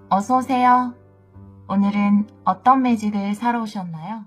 어서 오세요. 오늘은 어떤 매직을 사러 오셨나요?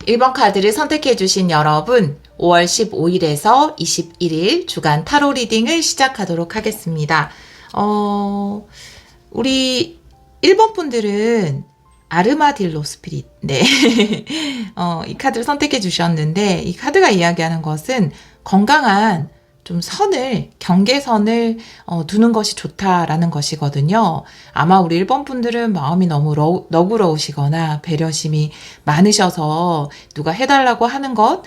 (1번) 카드를 선택해주신 여러분, 5월 15일에서 21일 주간 타로 리딩을 시작하도록 하겠습니다. 우리 1번 분들은 아르마딜로 스피릿, 네. 이 카드를 선택해 주셨는데, 이 카드가 이야기하는 것은 건강한 좀 경계선을 두는 것이 좋다라는 것이거든요. 아마 우리 1번 분들은 마음이 너무 너그러우시거나 배려심이 많으셔서 누가 해달라고 하는 것,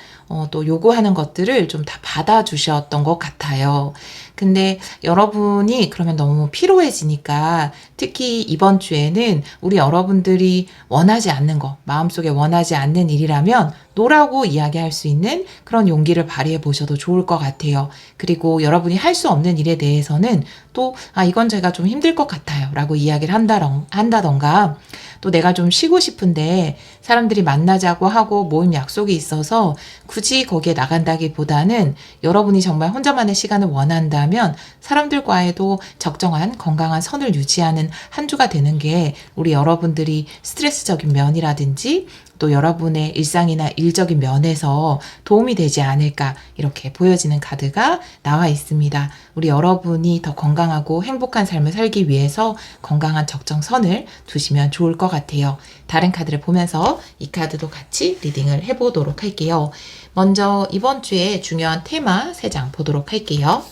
또 요구하는 것들을 좀 다 받아주셨던 것 같아요. 근데 여러분이 그러면 너무 피로해지니까 특히 이번 주에는 우리 여러분들이 원하지 않는 거, 마음속에 원하지 않는 일이라면 노라고 이야기할 수 있는 그런 용기를 발휘해 보셔도 좋을 것 같아요. 그리고 여러분이 할 수 없는 일에 대해서는 또 이건 제가 좀 힘들 것 같아요 라고 이야기를 한다던가 또 내가 좀 쉬고 싶은데 사람들이 만나자고 하고 모임 약속이 있어서 굳이 거기에 나간다기보다는 여러분이 정말 혼자만의 시간을 원한다면 사람들과에도 적정한 건강한 선을 유지하는 한 주가 되는 게 우리 여러분들이 스트레스적인 면이라든지 또 여러분의 일상이나 일적인 면에서 도움이 되지 않을까 이렇게 보여지는 카드가 나와 있습니다. 우리 여러분이 더 건강하고 행복한 삶을 살기 위해서 건강한 적정선을 두시면 좋을 것 같아요. 다른 카드를 보면서 이 카드도 같이 리딩을 해보도록 할게요. 먼저 이번 주에 중요한 테마 3장 보도록 할게요.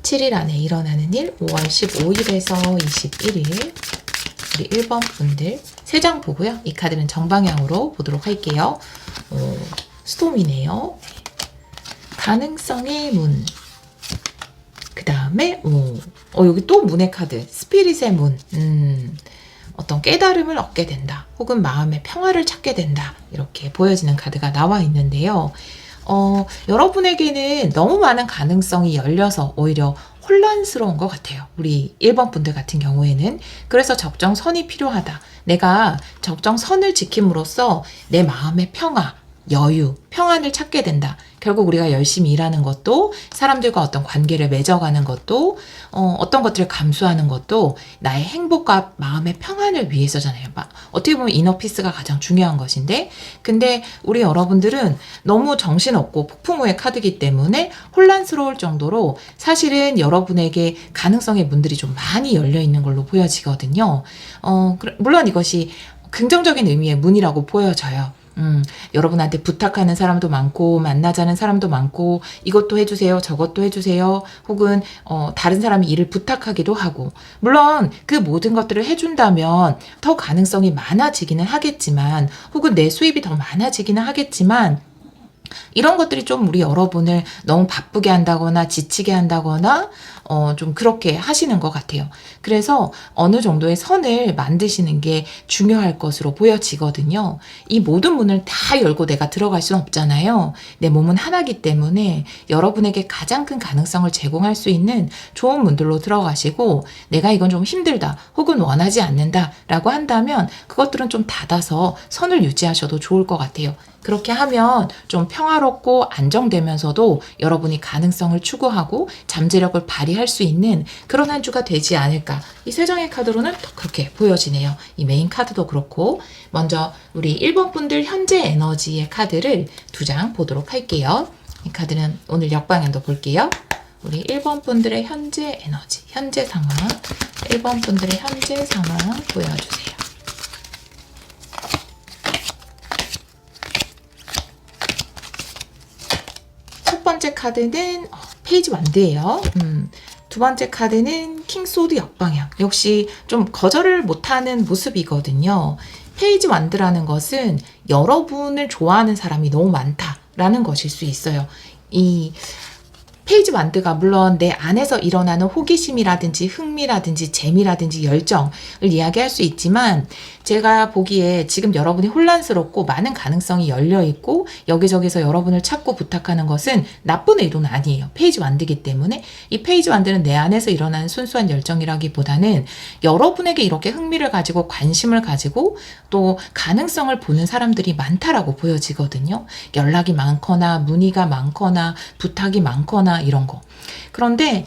7일 안에 일어나는 일, 5월 15일에서 21일 우리 1번 분들 3장 보고요. 이 카드는 정방향으로 보도록 할게요. 스톰이네요. 가능성의 문. 그 다음에 여기 또 문의 카드. 스피릿의 문. 어떤 깨달음을 얻게 된다. 혹은 마음의 평화를 찾게 된다. 이렇게 보여지는 카드가 나와 있는데요. 여러분에게는 너무 많은 가능성이 열려서 오히려 혼란스러운 것 같아요. 우리 1번 분들 같은 경우에는. 그래서 적정선이 필요하다. 내가 적정선을 지킴으로써 내 마음의 평화, 여유, 평안을 찾게 된다. 결국 우리가 열심히 일하는 것도 사람들과 어떤 관계를 맺어가는 것도 어떤 것들을 감수하는 것도 나의 행복과 마음의 평안을 위해서잖아요. 어떻게 보면 이너피스가 가장 중요한 것인데 근데 우리 여러분들은 너무 정신없고 폭풍우의 카드이기 때문에 혼란스러울 정도로 사실은 여러분에게 가능성의 문들이 좀 많이 열려있는 걸로 보여지거든요. 물론 이것이 긍정적인 의미의 문이라고 보여져요. 여러분한테 부탁하는 사람도 많고 만나자는 사람도 많고 이것도 해주세요 저것도 해주세요 혹은 다른 사람이 일을 부탁하기도 하고 물론 그 모든 것들을 해준다면 더 가능성이 많아지기는 하겠지만 혹은 내 수입이 더 많아지기는 하겠지만 이런 것들이 좀 우리 여러분을 너무 바쁘게 한다거나 지치게 한다거나 좀 그렇게 하시는 것 같아요. 그래서 어느 정도의 선을 만드시는 게 중요할 것으로 보여지거든요. 이 모든 문을 다 열고 내가 들어갈 수는 없잖아요. 내 몸은 하나이기 때문에 여러분에게 가장 큰 가능성을 제공할 수 있는 좋은 문들로 들어가시고 내가 이건 좀 힘들다 혹은 원하지 않는다 라고 한다면 그것들은 좀 닫아서 선을 유지하셔도 좋을 것 같아요. 그렇게 하면 좀 평화롭고 안정되면서도 여러분이 가능성을 추구하고 잠재력을 발휘할 수 있는 그런 한 주가 되지 않을까. 이 3장의 카드로는 또 그렇게 보여지네요. 이 메인 카드도 그렇고 먼저 우리 1번 분들 현재 에너지의 카드를 2장 보도록 할게요. 이 카드는 오늘 역방향도 볼게요. 우리 1번 분들의 현재 에너지, 현재 상황, 1번 분들의 현재 상황 보여주세요. 번째 카드는 페이지 완드예요. 두 번째 카드는 킹소드 역방향. 역시 좀 거절을 못하는 모습이거든요. 페이지 완드라는 것은 여러분을 좋아하는 사람이 너무 많다라는 것일 수 있어요. 이 페이지 완드가 물론 내 안에서 일어나는 호기심이라든지 흥미라든지 재미라든지 열정을 이야기할 수 있지만, 제가 보기에 지금 여러분이 혼란스럽고 많은 가능성이 열려있고 여기저기서 여러분을 찾고 부탁하는 것은 나쁜 의도는 아니에요. 페이지 완드이기 때문에. 이 페이지 완드는 내 안에서 일어나는 순수한 열정이라기보다는 여러분에게 이렇게 흥미를 가지고 관심을 가지고 또 가능성을 보는 사람들이 많다라고 보여지거든요. 연락이 많거나 문의가 많거나 부탁이 많거나 이런 거. 그런데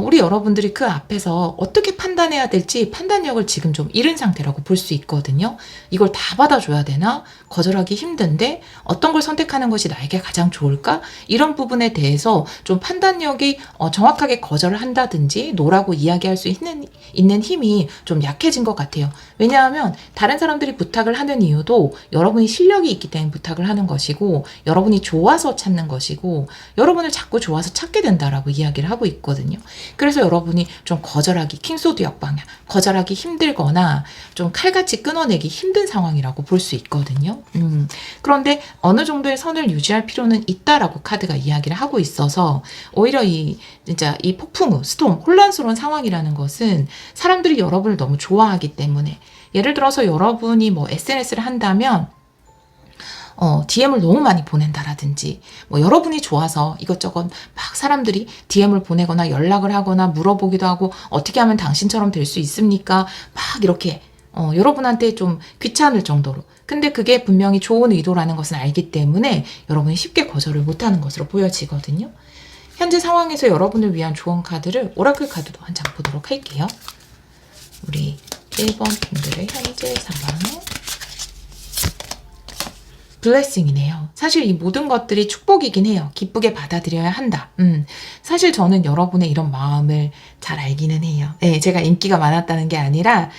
우리 여러분들이 그 앞에서 어떻게 판단해야 될지 판단력을 지금 좀 잃은 상태라고 볼 수 있거든요. 이걸 다 받아줘야 되나? 거절하기 힘든데 어떤 걸 선택하는 것이 나에게 가장 좋을까? 이런 부분에 대해서 좀 판단력이 정확하게 거절을 한다든지 노라고 이야기할 수 있는 힘이 좀 약해진 것 같아요. 왜냐하면 다른 사람들이 부탁을 하는 이유도 여러분이 실력이 있기 때문에 부탁을 하는 것이고, 여러분이 좋아서 찾는 것이고, 여러분을 자꾸 좋아서 찾게 된다라고 이야기를 하고 있거든요. 그래서 여러분이 좀 거절하기, 킹소드 역방향, 거절하기 힘들거나 좀 칼같이 끊어내기 힘든 상황이라고 볼 수 있거든요. 그런데 어느 정도의 선을 유지할 필요는 있다라고 카드가 이야기를 하고 있어서, 오히려 진짜 이 폭풍우, 스톰, 혼란스러운 상황이라는 것은 사람들이 여러분을 너무 좋아하기 때문에, 예를 들어서 여러분이 뭐 SNS를 한다면 DM을 너무 많이 보낸다라든지, 뭐 여러분이 좋아서 이것저것 막 사람들이 DM을 보내거나 연락을 하거나 물어보기도 하고, 어떻게 하면 당신처럼 될 수 있습니까? 막 이렇게 여러분한테 좀 귀찮을 정도로. 근데 그게 분명히 좋은 의도라는 것은 알기 때문에 여러분이 쉽게 거절을 못하는 것으로 보여지거든요. 현재 상황에서 여러분을 위한 조언 카드를 오라클 카드도 한 장 보도록 할게요. 우리 1번 분들의 현재 상황. 블레싱이네요. 사실 이 모든 것들이 축복이긴 해요. 기쁘게 받아들여야 한다. 사실 저는 여러분의 이런 마음을 잘 알기는 해요. 네, 제가 인기가 많았다는 게 아니라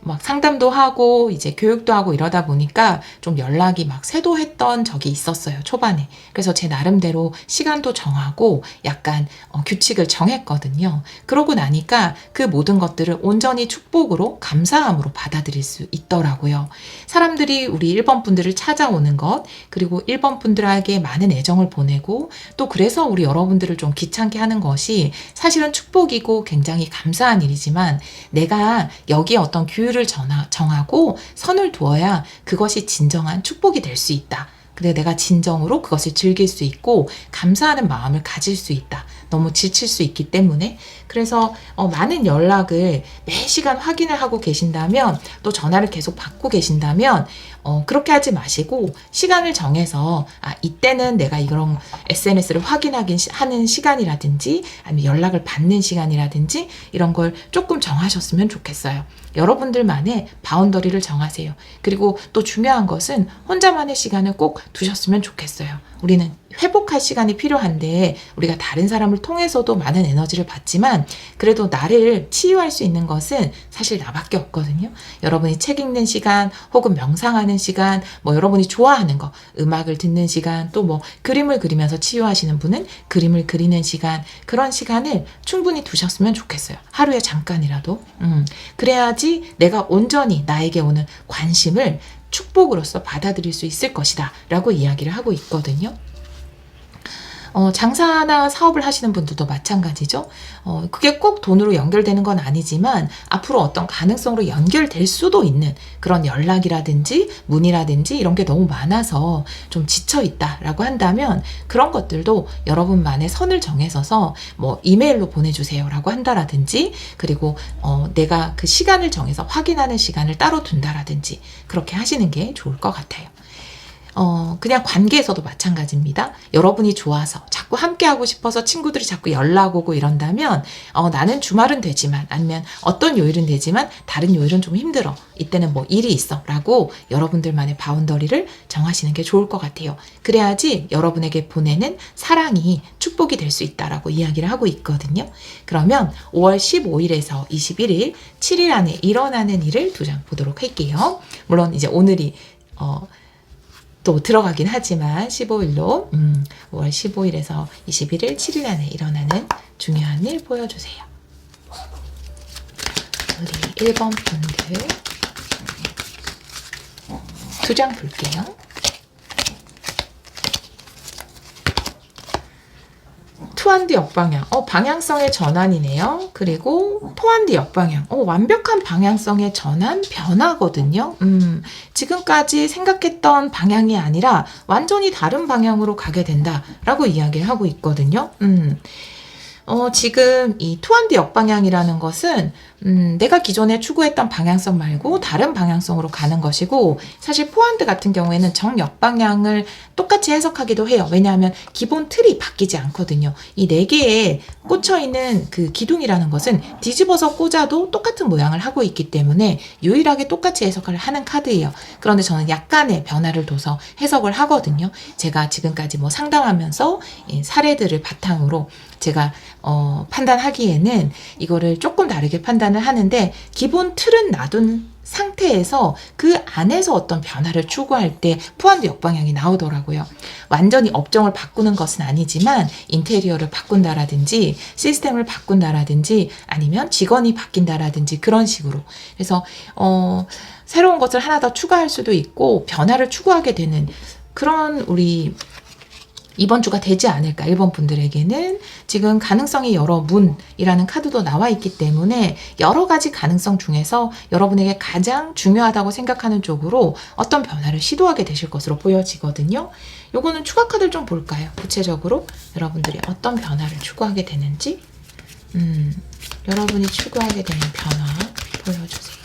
막 상담도 하고 이제 교육도 하고 이러다 보니까 좀 연락이 막 쇄도했던 적이 있었어요, 초반에. 그래서 제 나름대로 시간도 정하고 약간 규칙을 정했거든요. 그러고 나니까 그 모든 것들을 온전히 축복으로, 감사함으로 받아들일 수 있더라고요. 사람들이 우리 1번 분들을 찾아오는 것, 그리고 1번 분들에게 많은 애정을 보내고, 또 그래서 우리 여러분들을 좀 귀찮게 하는 것이 사실은 축복이고 굉장히 감사한 일이지만, 내가 여기에 어떤 규율을 정하고 선을 두어야 그것이 진정한 축복이 될 수 있다. 그래, 내가 진정으로 그것을 즐길 수 있고 감사하는 마음을 가질 수 있다. 너무 지칠 수 있기 때문에. 그래서 많은 연락을 매 시간 확인을 하고 계신다면, 또 전화를 계속 받고 계신다면 그렇게 하지 마시고 시간을 정해서 이때는 내가 이런 SNS를 하는 시간이라든지 아니면 연락을 받는 시간이라든지 이런 걸 조금 정하셨으면 좋겠어요. 여러분들만의 바운더리를 정하세요. 그리고 또 중요한 것은 혼자만의 시간을 꼭 두셨으면 좋겠어요. 우리는 회복할 시간이 필요한데 우리가 다른 사람을 통해서도 많은 에너지를 받지만, 그래도 나를 치유할 수 있는 것은 사실 나밖에 없거든요. 여러분이 책 읽는 시간, 혹은 명상하는 시간, 뭐 여러분이 좋아하는 거, 음악을 듣는 시간, 또 뭐 그림을 그리면서 치유하시는 분은 그림을 그리는 시간, 그런 시간을 충분히 두셨으면 좋겠어요. 하루에 잠깐이라도. 그래야지 내가 온전히 나에게 오는 관심을 축복으로서 받아들일 수 있을 것이다 라고 이야기를 하고 있거든요. 장사나 사업을 하시는 분들도 마찬가지죠. 그게 꼭 돈으로 연결되는 건 아니지만 앞으로 어떤 가능성으로 연결될 수도 있는 그런 연락이라든지 문의라든지 이런 게 너무 많아서 좀 지쳐있다라고 한다면, 그런 것들도 여러분만의 선을 정해서서 뭐 이메일로 보내주세요라고 한다라든지, 그리고 내가 그 시간을 정해서 확인하는 시간을 따로 둔다라든지 그렇게 하시는 게 좋을 것 같아요. 그냥 관계에서도 마찬가지입니다. 여러분이 좋아서 자꾸 함께하고 싶어서 친구들이 자꾸 연락 오고 이런다면 나는 주말은 되지만, 아니면 어떤 요일은 되지만 다른 요일은 좀 힘들어, 이때는 뭐 일이 있어 라고 여러분들만의 바운더리를 정하시는 게 좋을 것 같아요. 그래야지 여러분에게 보내는 사랑이 축복이 될 수 있다라고 이야기를 하고 있거든요. 그러면 5월 15일에서 21일 7일 안에 일어나는 일을 두 장 보도록 할게요. 물론 이제 오늘이 또 들어가긴 하지만 15일로 5월 15일에서 21일 7일 안에 일어나는 중요한 일 보여주세요. 우리 1번 분들 2장 볼게요. 투한디 역방향, 방향성의 전환이네요. 그리고 포한디 역방향, 완벽한 방향성의 전환, 변화거든요. 지금까지 생각했던 방향이 아니라 완전히 다른 방향으로 가게 된다라고 이야기를 하고 있거든요. 지금 이 투한디 역방향이라는 것은 내가 기존에 추구했던 방향성 말고 다른 방향성으로 가는 것이고, 사실 포한드 같은 경우에는 정역방향을 똑같이 해석하기도 해요. 왜냐하면 기본 틀이 바뀌지 않거든요. 이 4개에 꽂혀있는 그 기둥이라는 것은 뒤집어서 꽂아도 똑같은 모양을 하고 있기 때문에 유일하게 똑같이 해석을 하는 카드예요. 그런데 저는 약간의 변화를 둬서 해석을 하거든요. 제가 지금까지 뭐 상담하면서 사례들을 바탕으로 제가 판단하기에는 이거를 조금 다르게 판단을 하는데, 기본 틀은 놔둔 상태에서 그 안에서 어떤 변화를 추구할 때 포한드 역방향이 나오더라고요. 완전히 업종을 바꾸는 것은 아니지만 인테리어를 바꾼다라든지 시스템을 바꾼다라든지 아니면 직원이 바뀐다라든지 그런 식으로. 그래서 새로운 것을 하나 더 추가할 수도 있고 변화를 추구하게 되는 그런 우리 이번 주가 되지 않을까. 1번 분들에게는 지금 가능성이 여러 문이라는 카드도 나와 있기 때문에 여러 가지 가능성 중에서 여러분에게 가장 중요하다고 생각하는 쪽으로 어떤 변화를 시도하게 되실 것으로 보여지거든요. 요거는 추가 카드를 좀 볼까요? 구체적으로 여러분들이 어떤 변화를 추구하게 되는지, 여러분이 추구하게 되는 변화 보여주세요.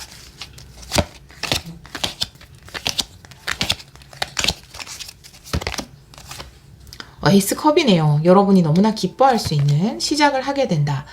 에이스 컵이네요. 여러분이 너무나 기뻐할 수 있는 시작을 하게 된다.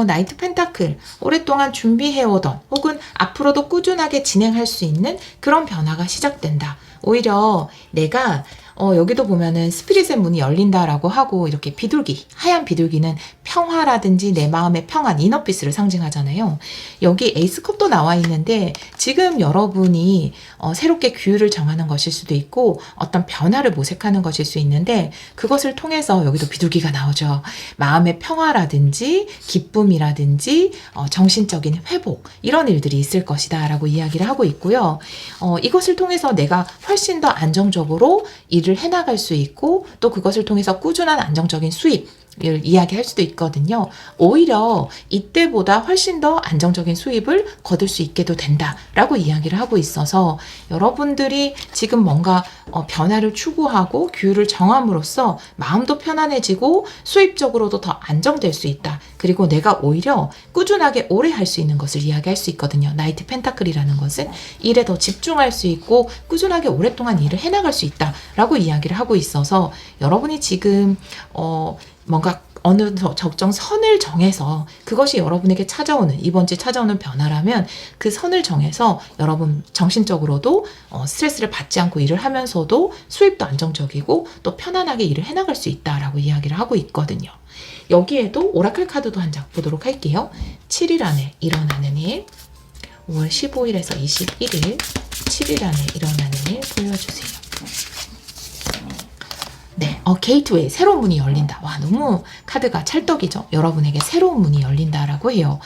나이트 펜타클, 오랫동안 준비해오던 혹은 앞으로도 꾸준하게 진행할 수 있는 그런 변화가 시작된다. 오히려 내가 여기도 보면은 스피릿의 문이 열린다라고 하고, 이렇게 비둘기, 하얀 비둘기는 평화라든지 내 마음의 평안, 이너피스를 상징하잖아요. 여기 에이스컵도 나와 있는데 지금 여러분이 새롭게 규율을 정하는 것일 수도 있고 어떤 변화를 모색하는 것일 수 있는데, 그것을 통해서 여기도 비둘기가 나오죠. 마음의 평화라든지 기쁨이라든지 정신적인 회복, 이런 일들이 있을 것이다 라고 이야기를 하고 있고요. 이것을 통해서 내가 훨씬 더 안정적으로 일을 해나갈 수 있고, 또 그것을 통해서 꾸준한 안정적인 수입을 이야기할 수도 있거든요. 오히려 이때보다 훨씬 더 안정적인 수입을 거둘 수 있게도 된다라고 이야기를 하고 있어서, 여러분들이 지금 뭔가 변화를 추구하고 규율을 정함으로써 마음도 편안해지고 수입적으로도 더 안정될 수 있다. 그리고 내가 오히려 꾸준하게 오래 할 수 있는 것을 이야기할 수 있거든요. 나이트 펜타클이라는 것은 일에 더 집중할 수 있고 꾸준하게 오랫동안 일을 해나갈 수 있다라고 이야기를 하고 있어서, 여러분이 지금 뭔가 어느 적정 선을 정해서 그것이 여러분에게 찾아오는, 이번 주에 찾아오는 변화라면 그 선을 정해서 여러분 정신적으로도 스트레스를 받지 않고 일을 하면서도 수입도 안정적이고 또 편안하게 일을 해나갈 수 있다라고 이야기를 하고 있거든요. 여기에도 오라클 카드도 한 장 보도록 할게요. 7일 안에 일어나는 일, 5월 15일에서 21일 7일 안에 일어나는 일 보여주세요. 네, 게이트웨이, 새로운 문이 열린다. 와, 너무 카드가 찰떡이죠. 여러분에게 새로운 문이 열린다라고 해요.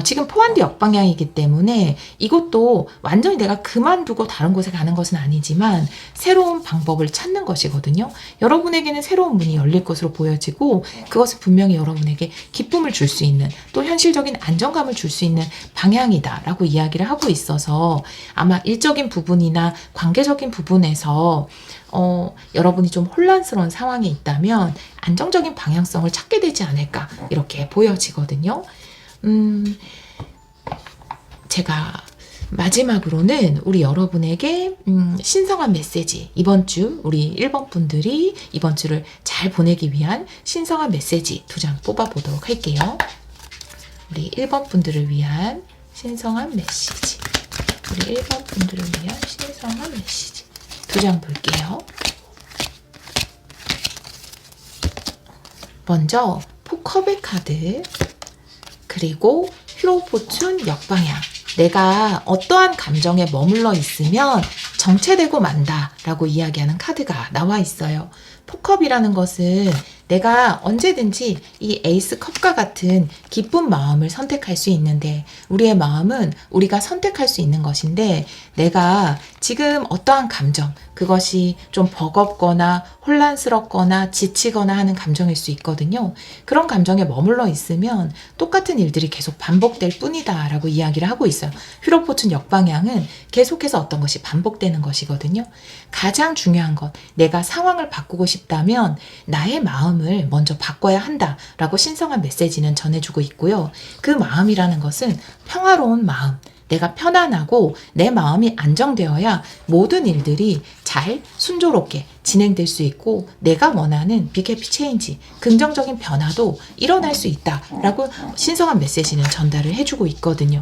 지금 포한드 역방향이기 때문에 이것도 완전히 내가 그만두고 다른 곳에 가는 것은 아니지만 새로운 방법을 찾는 것이거든요. 여러분에게는 새로운 문이 열릴 것으로 보여지고, 그것은 분명히 여러분에게 기쁨을 줄 수 있는, 또 현실적인 안정감을 줄 수 있는 방향이다라고 이야기를 하고 있어서, 아마 일적인 부분이나 관계적인 부분에서 여러분이 좀 혼란스러운 상황에 있다면 안정적인 방향성을 찾게 되지 않을까, 이렇게 보여지거든요. 제가 마지막으로는 우리 여러분에게 신성한 메시지, 이번 주 우리 1번 분들이 이번 주를 잘 보내기 위한 신성한 메시지 2장 뽑아보도록 할게요. 우리 1번 분들을 위한 신성한 메시지, 우리 1번 분들을 위한 신성한 메시지 2장 볼게요. 먼저 포컵의 카드, 그리고 히로 포춘 역방향. 내가 어떠한 감정에 머물러 있으면 정체되고 만다라고 이야기하는 카드가 나와 있어요. 포컵이라는 것은 내가 언제든지 이 에이스 컵과 같은 기쁜 마음을 선택할 수 있는데, 우리의 마음은 우리가 선택할 수 있는 것인데, 내가 지금 어떠한 감정, 그것이 좀 버겁거나 혼란스럽거나 지치거나 하는 감정일 수 있거든요. 그런 감정에 머물러 있으면 똑같은 일들이 계속 반복될 뿐이다 라고 이야기를 하고 있어요. 휘로포춘 역방향은 계속해서 어떤 것이 반복되는 것이거든요. 가장 중요한 것, 내가 상황을 바꾸고 싶다면 나의 마음을 먼저 바꿔야 한다라고 신성한 메시지는 전해주고 있고요. 그 마음이라는 것은 평화로운 마음, 내가 편안하고 내 마음이 안정되어야 모든 일들이 잘 순조롭게 진행될 수 있고, 내가 원하는 빅해피 체인지, 긍정적인 변화도 일어날 수 있다라고 신성한 메시지는 전달을 해주고 있거든요.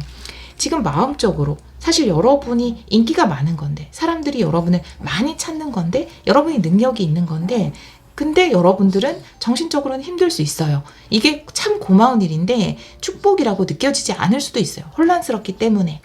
지금 마음적으로 사실 여러분이 인기가 많은 건데, 사람들이 여러분을 많이 찾는 건데, 여러분이 능력이 있는 건데, 근데 여러분들은 정신적으로는 힘들 수 있어요. 이게 참 고마운 일인데 축복이라고 느껴지지 않을 수도 있어요. 혼란스럽기 때문에.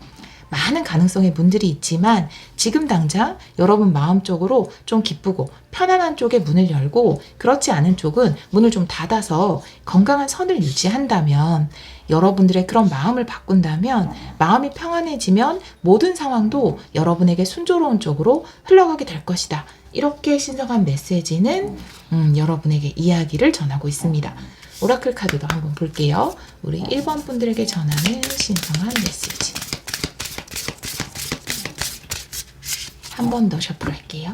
많은 가능성의 문들이 있지만 지금 당장 여러분 마음적으로 좀 기쁘고 편안한 쪽에 문을 열고, 그렇지 않은 쪽은 문을 좀 닫아서 건강한 선을 유지한다면, 여러분들의 그런 마음을 바꾼다면, 마음이 평안해지면 모든 상황도 여러분에게 순조로운 쪽으로 흘러가게 될 것이다. 이렇게 신성한 메시지는 여러분에게 이야기를 전하고 있습니다. 오라클 카드도 한번 볼게요. 우리 1번 분들에게 전하는 신성한 메시지. 한 번 더 셔플할게요.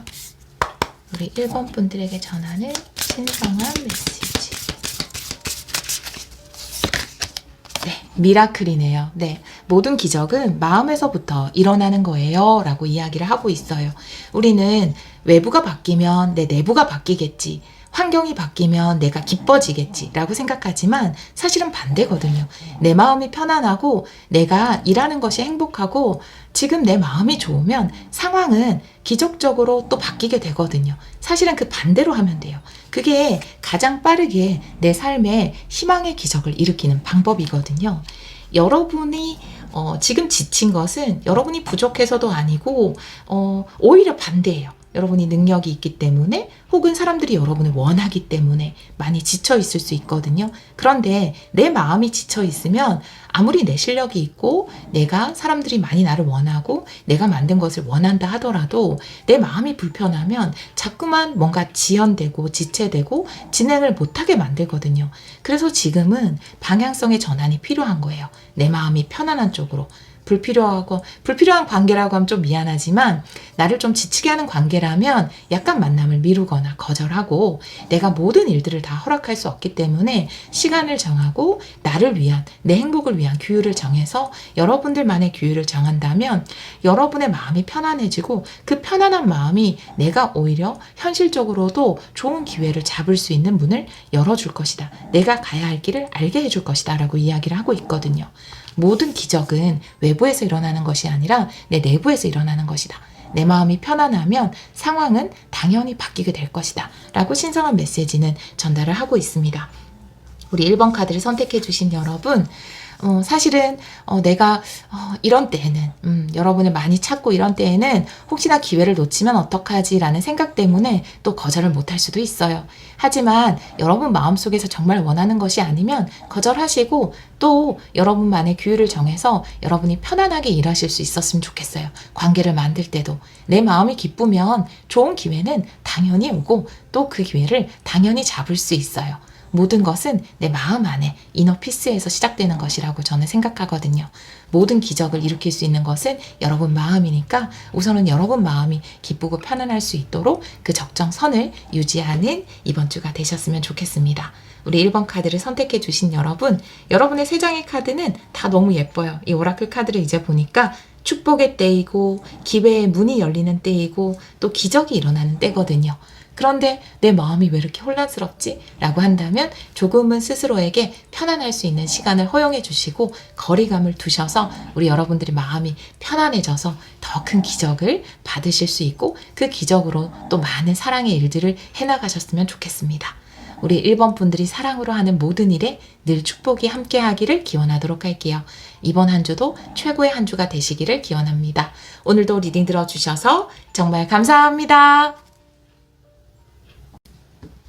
우리 1번 분들에게 전하는 신성한 메시지. 네, 미라클이네요. 네, 모든 기적은 마음에서부터 일어나는 거예요 라고 이야기를 하고 있어요. 우리는 외부가 바뀌면 내 내부가 바뀌겠지, 환경이 바뀌면 내가 기뻐지겠지 라고 생각하지만 사실은 반대거든요. 내 마음이 편안하고 내가 일하는 것이 행복하고 지금 내 마음이 좋으면 상황은 기적적으로 또 바뀌게 되거든요. 사실은 그 반대로 하면 돼요. 그게 가장 빠르게 내 삶에 희망의 기적을 일으키는 방법이거든요. 여러분이 지금 지친 것은 여러분이 부족해서도 아니고 오히려 반대예요. 여러분이 능력이 있기 때문에, 혹은 사람들이 여러분을 원하기 때문에 많이 지쳐 있을 수 있거든요. 그런데 내 마음이 지쳐 있으면 아무리 내 실력이 있고 내가 사람들이 많이 나를 원하고 내가 만든 것을 원한다 하더라도 내 마음이 불편하면 자꾸만 뭔가 지연되고 지체되고 진행을 못하게 만들거든요. 그래서 지금은 방향성의 전환이 필요한 거예요. 내 마음이 편안한 쪽으로. 불필요한 관계라고 하면 좀 미안하지만, 나를 좀 지치게 하는 관계라면 약간 만남을 미루거나 거절하고, 내가 모든 일들을 다 허락할 수 없기 때문에 시간을 정하고 나를 위한, 내 행복을 위한 규율을 정해서 여러분들만의 규율을 정한다면 여러분의 마음이 편안해지고, 그 편안한 마음이 내가 오히려 현실적으로도 좋은 기회를 잡을 수 있는 문을 열어줄 것이다. 내가 가야 할 길을 알게 해줄 것이다 라고 이야기를 하고 있거든요. 모든 기적은 외부에서 일어나는 것이 아니라 내 내부에서 일어나는 것이다. 내 마음이 편안하면 상황은 당연히 바뀌게 될 것이다 라고 신성한 메시지는 전달을 하고 있습니다. 우리 1번 카드를 선택해 주신 여러분, 사실은 내가 이런 때에는 여러분을 많이 찾고 이런 때에는 혹시나 기회를 놓치면 어떡하지 라는 생각 때문에 또 거절을 못할 수도 있어요. 하지만 여러분 마음속에서 정말 원하는 것이 아니면 거절하시고, 또 여러분만의 규율을 정해서 여러분이 편안하게 일하실 수 있었으면 좋겠어요. 관계를 만들 때도 내 마음이 기쁘면 좋은 기회는 당연히 오고 또 그 기회를 당연히 잡을 수 있어요. 모든 것은 내 마음 안에 이너 피스에서 시작되는 것이라고 저는 생각하거든요. 모든 기적을 일으킬 수 있는 것은 여러분 마음이니까 우선은 여러분 마음이 기쁘고 편안할 수 있도록 그 적정선을 유지하는 이번 주가 되셨으면 좋겠습니다. 우리 1번 카드를 선택해 주신 여러분, 여러분의 세 장의 카드는 다 너무 예뻐요. 이 오라클 카드를 이제 보니까 축복의 때이고 기회의 문이 열리는 때이고 또 기적이 일어나는 때거든요. 그런데 내 마음이 왜 이렇게 혼란스럽지? 라고 한다면 조금은 스스로에게 편안할 수 있는 시간을 허용해 주시고 거리감을 두셔서 우리 여러분들의 마음이 편안해져서 더 큰 기적을 받으실 수 있고, 그 기적으로 또 많은 사랑의 일들을 해나가셨으면 좋겠습니다. 우리 1번 분들이 사랑으로 하는 모든 일에 늘 축복이 함께 하기를 기원하도록 할게요. 이번 한 주도 최고의 한 주가 되시기를 기원합니다. 오늘도 리딩 들어주셔서 정말 감사합니다.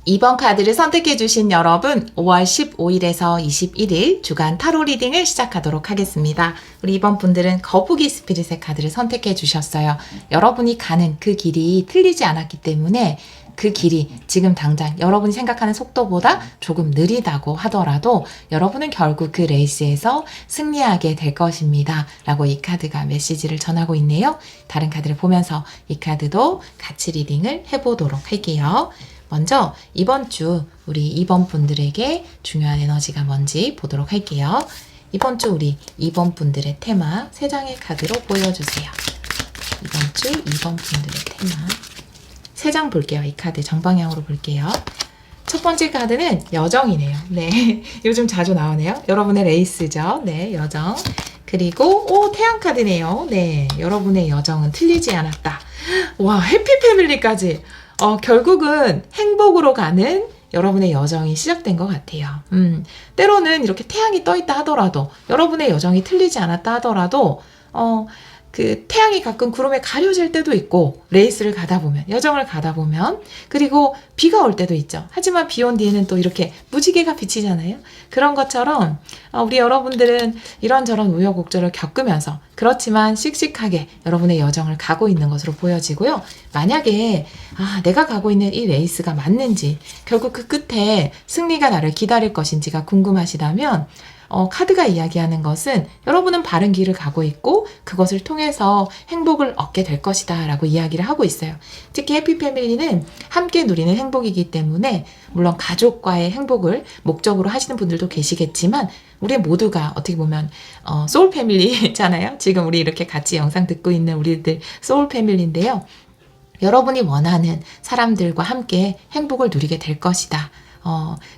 2번 카드를 선택해 주신 여러분, 5월 15일에서 21일 주간 타로 리딩을 시작하도록 하겠습니다. 우리 2번 분들은 거북이 스피릿의 카드를 선택해 주셨어요. 여러분이 가는 그 길이 틀리지 않았기 때문에 그 길이 지금 당장 여러분이 생각하는 속도보다 조금 느리다고 하더라도 여러분은 결국 그 레이스에서 승리하게 될 것입니다. 라고 이 카드가 메시지를 전하고 있네요. 다른 카드를 보면서 이 카드도 같이 리딩을 해보도록 할게요. 먼저 이번 주 우리 2번 분들에게 중요한 에너지가 뭔지 보도록 할게요. 이번 주 우리 2번 분들의 테마 3장의 카드로 보여주세요. 이번 주 2번 분들의 테마 3장 볼게요. 이 카드 정방향으로 볼게요. 첫 번째 카드는 여정이네요. 네, 요즘 자주 나오네요. 여러분의 레이스죠. 네, 여정. 그리고 태양 카드네요. 네, 여러분의 여정은 틀리지 않았다. 와, 해피 패밀리까지. 결국은 행복으로 가는 여러분의 여정이 시작된 것 같아요. 때로는 이렇게 태양이 떠 있다 하더라도, 여러분의 여정이 틀리지 않았다 하더라도, 그 태양이 가끔 구름에 가려질 때도 있고, 레이스를 가다 보면, 여정을 가다 보면, 그리고 비가 올 때도 있죠. 하지만 비 온 뒤에는 또 이렇게 무지개가 비치잖아요. 그런 것처럼 우리 여러분들은 이런저런 우여곡절을 겪으면서 그렇지만 씩씩하게 여러분의 여정을 가고 있는 것으로 보여지고요. 만약에 내가 가고 있는 이 레이스가 맞는지, 결국 그 끝에 승리가 나를 기다릴 것인지가 궁금하시다면 카드가 이야기하는 것은 여러분은 바른 길을 가고 있고 그것을 통해서 행복을 얻게 될 것이다 라고 이야기를 하고 있어요. 특히 해피패밀리는 함께 누리는 행복이기 때문에 물론 가족과의 행복을 목적으로 하시는 분들도 계시겠지만 우리 모두가 어떻게 보면 소울 패밀리잖아요. 지금 우리 이렇게 같이 영상 듣고 있는 우리들 소울 패밀리인데요. 여러분이 원하는 사람들과 함께 행복을 누리게 될 것이다.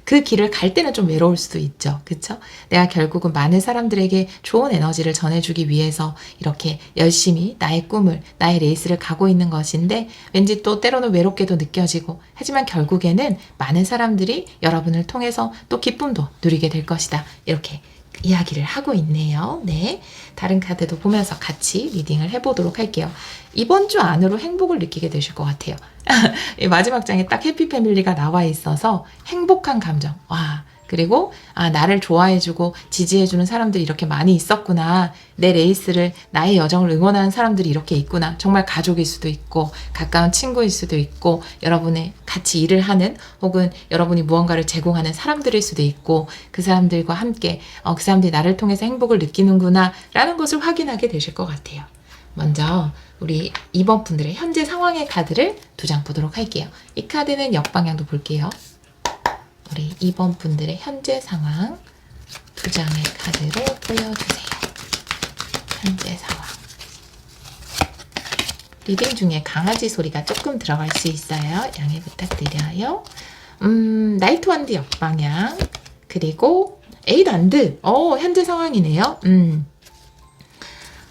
그 길을 갈 때는 좀 외로울 수도 있죠. 그쵸? 내가 결국은 많은 사람들에게 좋은 에너지를 전해주기 위해서 이렇게 열심히 나의 꿈을, 나의 레이스를 가고 있는 것인데 왠지 또 때로는 외롭게도 느껴지고 하지만 결국에는 많은 사람들이 여러분을 통해서 또 기쁨도 누리게 될 것이다. 이렇게 이야기를 하고 있네요. 네, 다른 카드도 보면서 같이 리딩을 해보도록 할게요. 이번 주 안으로 행복을 느끼게 되실 것 같아요. 마지막 장에 딱 해피패밀리가 나와 있어서 행복한 감정. 와, 그리고 나를 좋아해주고 지지해주는 사람들이 이렇게 많이 있었구나. 내 레이스를, 나의 여정을 응원하는 사람들이 이렇게 있구나. 정말 가족일 수도 있고 가까운 친구일 수도 있고 여러분의 같이 일을 하는 혹은 여러분이 무언가를 제공하는 사람들일 수도 있고 그 사람들과 함께 그 사람들이 나를 통해서 행복을 느끼는구나 라는 것을 확인하게 되실 것 같아요. 먼저 우리 2번 분들의 현재 상황의 카드를 2장 보도록 할게요. 이 카드는 역방향도 볼게요. 우리 2번 분들의 현재 상황 2장의 카드로 보여주세요. 현재 상황. 리딩 중에 강아지 소리가 조금 들어갈 수 있어요. 양해 부탁드려요. 나이트 완드 역방향 그리고 에잇 완드. 현재 상황이네요.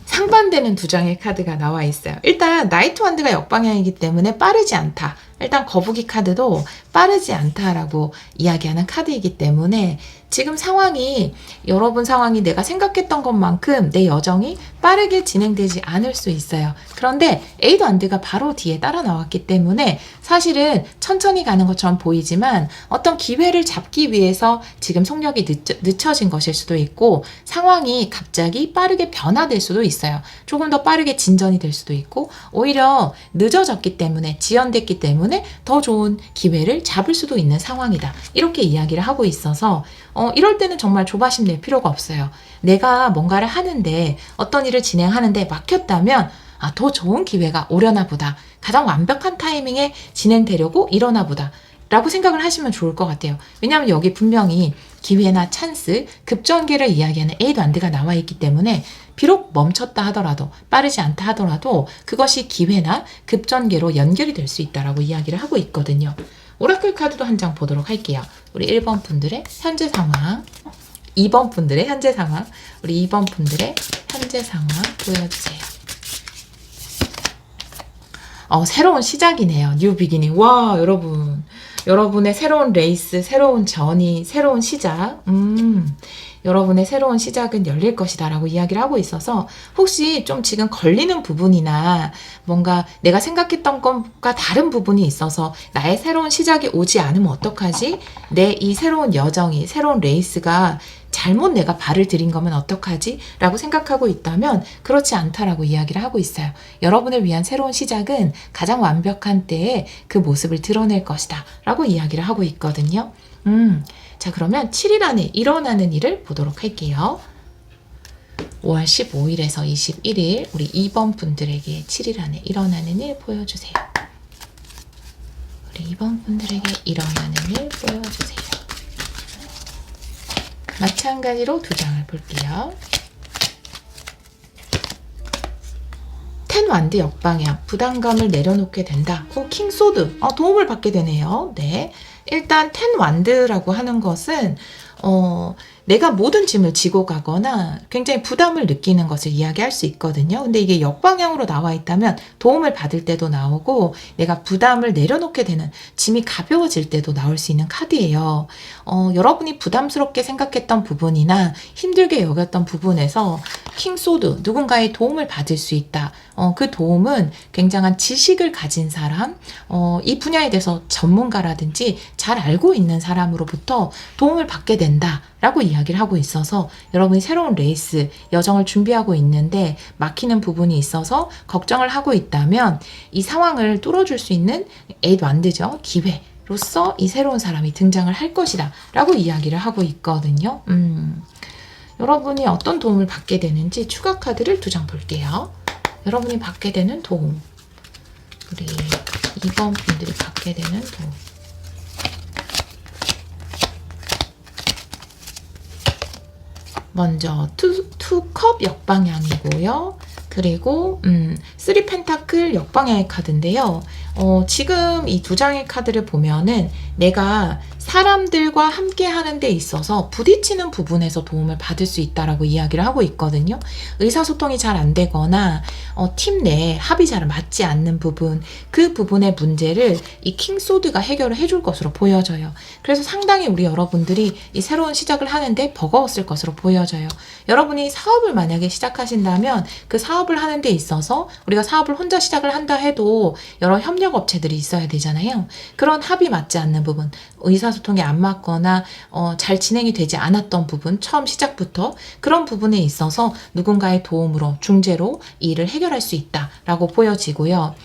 상반되는 2장의 카드가 나와 있어요. 일단 나이트 완드가 역방향이기 때문에 빠르지 않다. 일단 거북이 카드도 빠르지 않다라고 이야기하는 카드이기 때문에 지금 상황이 여러분 상황이 내가 생각했던 것만큼 내 여정이 빠르게 진행되지 않을 수 있어요. 그런데 에이드 완드가 바로 뒤에 따라 나왔기 때문에 사실은 천천히 가는 것처럼 보이지만 어떤 기회를 잡기 위해서 지금 속력이 늦춰진 것일 수도 있고 상황이 갑자기 빠르게 변화될 수도 있어요. 조금 더 빠르게 진전이 될 수도 있고 오히려 늦어졌기 때문에 지연됐기 때문에 더 좋은 기회를 잡을 수도 있는 상황이다. 이렇게 이야기를 하고 있어서 이럴 때는 정말 조바심 낼 필요가 없어요. 내가 뭔가를 하는데 어떤 일을 진행하는데 막혔다면 더 좋은 기회가 오려나 보다. 가장 완벽한 타이밍에 진행되려고 이러나 보다. 라고 생각을 하시면 좋을 것 같아요. 왜냐하면 여기 분명히 기회나 찬스, 급전개를 이야기하는 에이드 완드가 나와 있기 때문에 비록 멈췄다 하더라도 빠르지 않다 하더라도 그것이 기회나 급전개로 연결이 될 수 있다라고 이야기를 하고 있거든요. 오라클 카드도 한 장 보도록 할게요. 우리 1번 분들의 현재 상황, 2번 분들의 현재 상황, 우리 2번 분들의 현재 상황 보여주세요. 새로운 시작이네요. 뉴 비기닝. 와, 여러분. 여러분의 새로운 레이스, 새로운 저니, 새로운 시작. 여러분의 새로운 시작은 열릴 것이다 라고 이야기를 하고 있어서 혹시 좀 지금 걸리는 부분이나 뭔가 내가 생각했던 것과 다른 부분이 있어서 나의 새로운 시작이 오지 않으면 어떡하지? 내 이 새로운 여정이, 새로운 레이스가 잘못 내가 발을 들인 거면 어떡하지? 라고 생각하고 있다면 그렇지 않다라고 이야기를 하고 있어요. 여러분을 위한 새로운 시작은 가장 완벽한 때에 그 모습을 드러낼 것이다 라고 이야기를 하고 있거든요. 자, 그러면 7일 안에 일어나는 일을 보도록 할게요. 5월 15일에서 21일 우리 2번 분들에게 7일 안에 일어나는 일 보여주세요. 우리 2번 분들에게 일어나는 일 보여주세요. 마찬가지로 두 장을 볼게요. 10 완드 역방향, 부담감을 내려놓게 된다. 킹소드, 도움을 받게 되네요. 네, 일단 10 완드라고 하는 것은 내가 모든 짐을 지고 가거나 굉장히 부담을 느끼는 것을 이야기할 수 있거든요. 근데 이게 역방향으로 나와 있다면 도움을 받을 때도 나오고 내가 부담을 내려놓게 되는, 짐이 가벼워질 때도 나올 수 있는 카드예요. 여러분이 부담스럽게 생각했던 부분이나 힘들게 여겼던 부분에서 킹소드, 누군가의 도움을 받을 수 있다. 그 도움은 굉장한 지식을 가진 사람, 이 분야에 대해서 전문가라든지 잘 알고 있는 사람으로부터 도움을 받게 된다 라고 이야기를 하고 있어서 여러분이 새로운 레이스, 여정을 준비하고 있는데 막히는 부분이 있어서 걱정을 하고 있다면 이 상황을 뚫어줄 수 있는 8 완드죠. 기회로서 이 새로운 사람이 등장을 할 것이다 라고 이야기를 하고 있거든요. 여러분이 어떤 도움을 받게 되는지 추가 카드를 두 장 볼게요. 여러분이 받게 되는 도움, 우리 2번 분들이 받게 되는 도움. 먼저 투컵 역방향이고요. 그리고 3 펜타클 역방향의 카드인데요. 지금 이 두 장의 카드를 보면은 내가 사람들과 함께 하는 데 있어서 부딪히는 부분에서 도움을 받을 수 있다라고 이야기를 하고 있거든요. 의사소통이 잘 안 되거나 팀 내에 합이 잘 맞지 않는 부분, 그 부분의 문제를 이 킹소드가 해결을 해줄 것으로 보여져요. 그래서 상당히 우리 여러분들이 이 새로운 시작을 하는데 버거웠을 것으로 보여져요. 여러분이 사업을 만약에 시작하신다면 그 사업을 하는 데 있어서 우리가 사업을 혼자 시작을 한다 해도 여러 협력 업체들이 있어야 되잖아요. 그런 합이 맞지 않는 부분, 의사소통이 안 맞거나 잘 진행이 되지 않았던 부분, 처음 시작부터 그런 부분에 있어서 누군가의 도움으로, 중재로 이 일을 해결할 수 있다라고 보여지고요.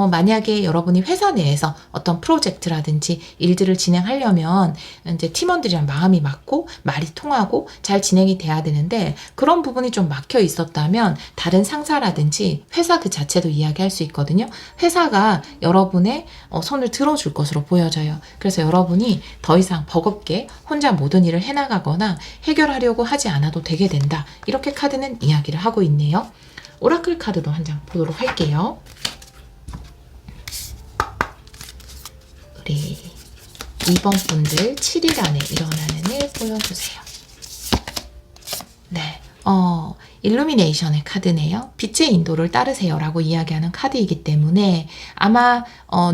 만약에 여러분이 회사 내에서 어떤 프로젝트라든지 일들을 진행하려면 이제 팀원들이랑 마음이 맞고 말이 통하고 잘 진행이 돼야 되는데 그런 부분이 좀 막혀 있었다면 다른 상사라든지 회사 그 자체도 이야기할 수 있거든요. 회사가 여러분의 손을 들어줄 것으로 보여져요. 그래서 여러분이 더 이상 버겁게 혼자 모든 일을 해나가거나 해결하려고 하지 않아도 되게 된다. 이렇게 카드는 이야기를 하고 있네요. 오라클 카드도 한 장 보도록 할게요. 우리 2번 분들 7일 안에 일어나는 일 보여주세요. 네, 일루미네이션의 카드네요. 빛의 인도를 따르세요 라고 이야기하는 카드이기 때문에 아마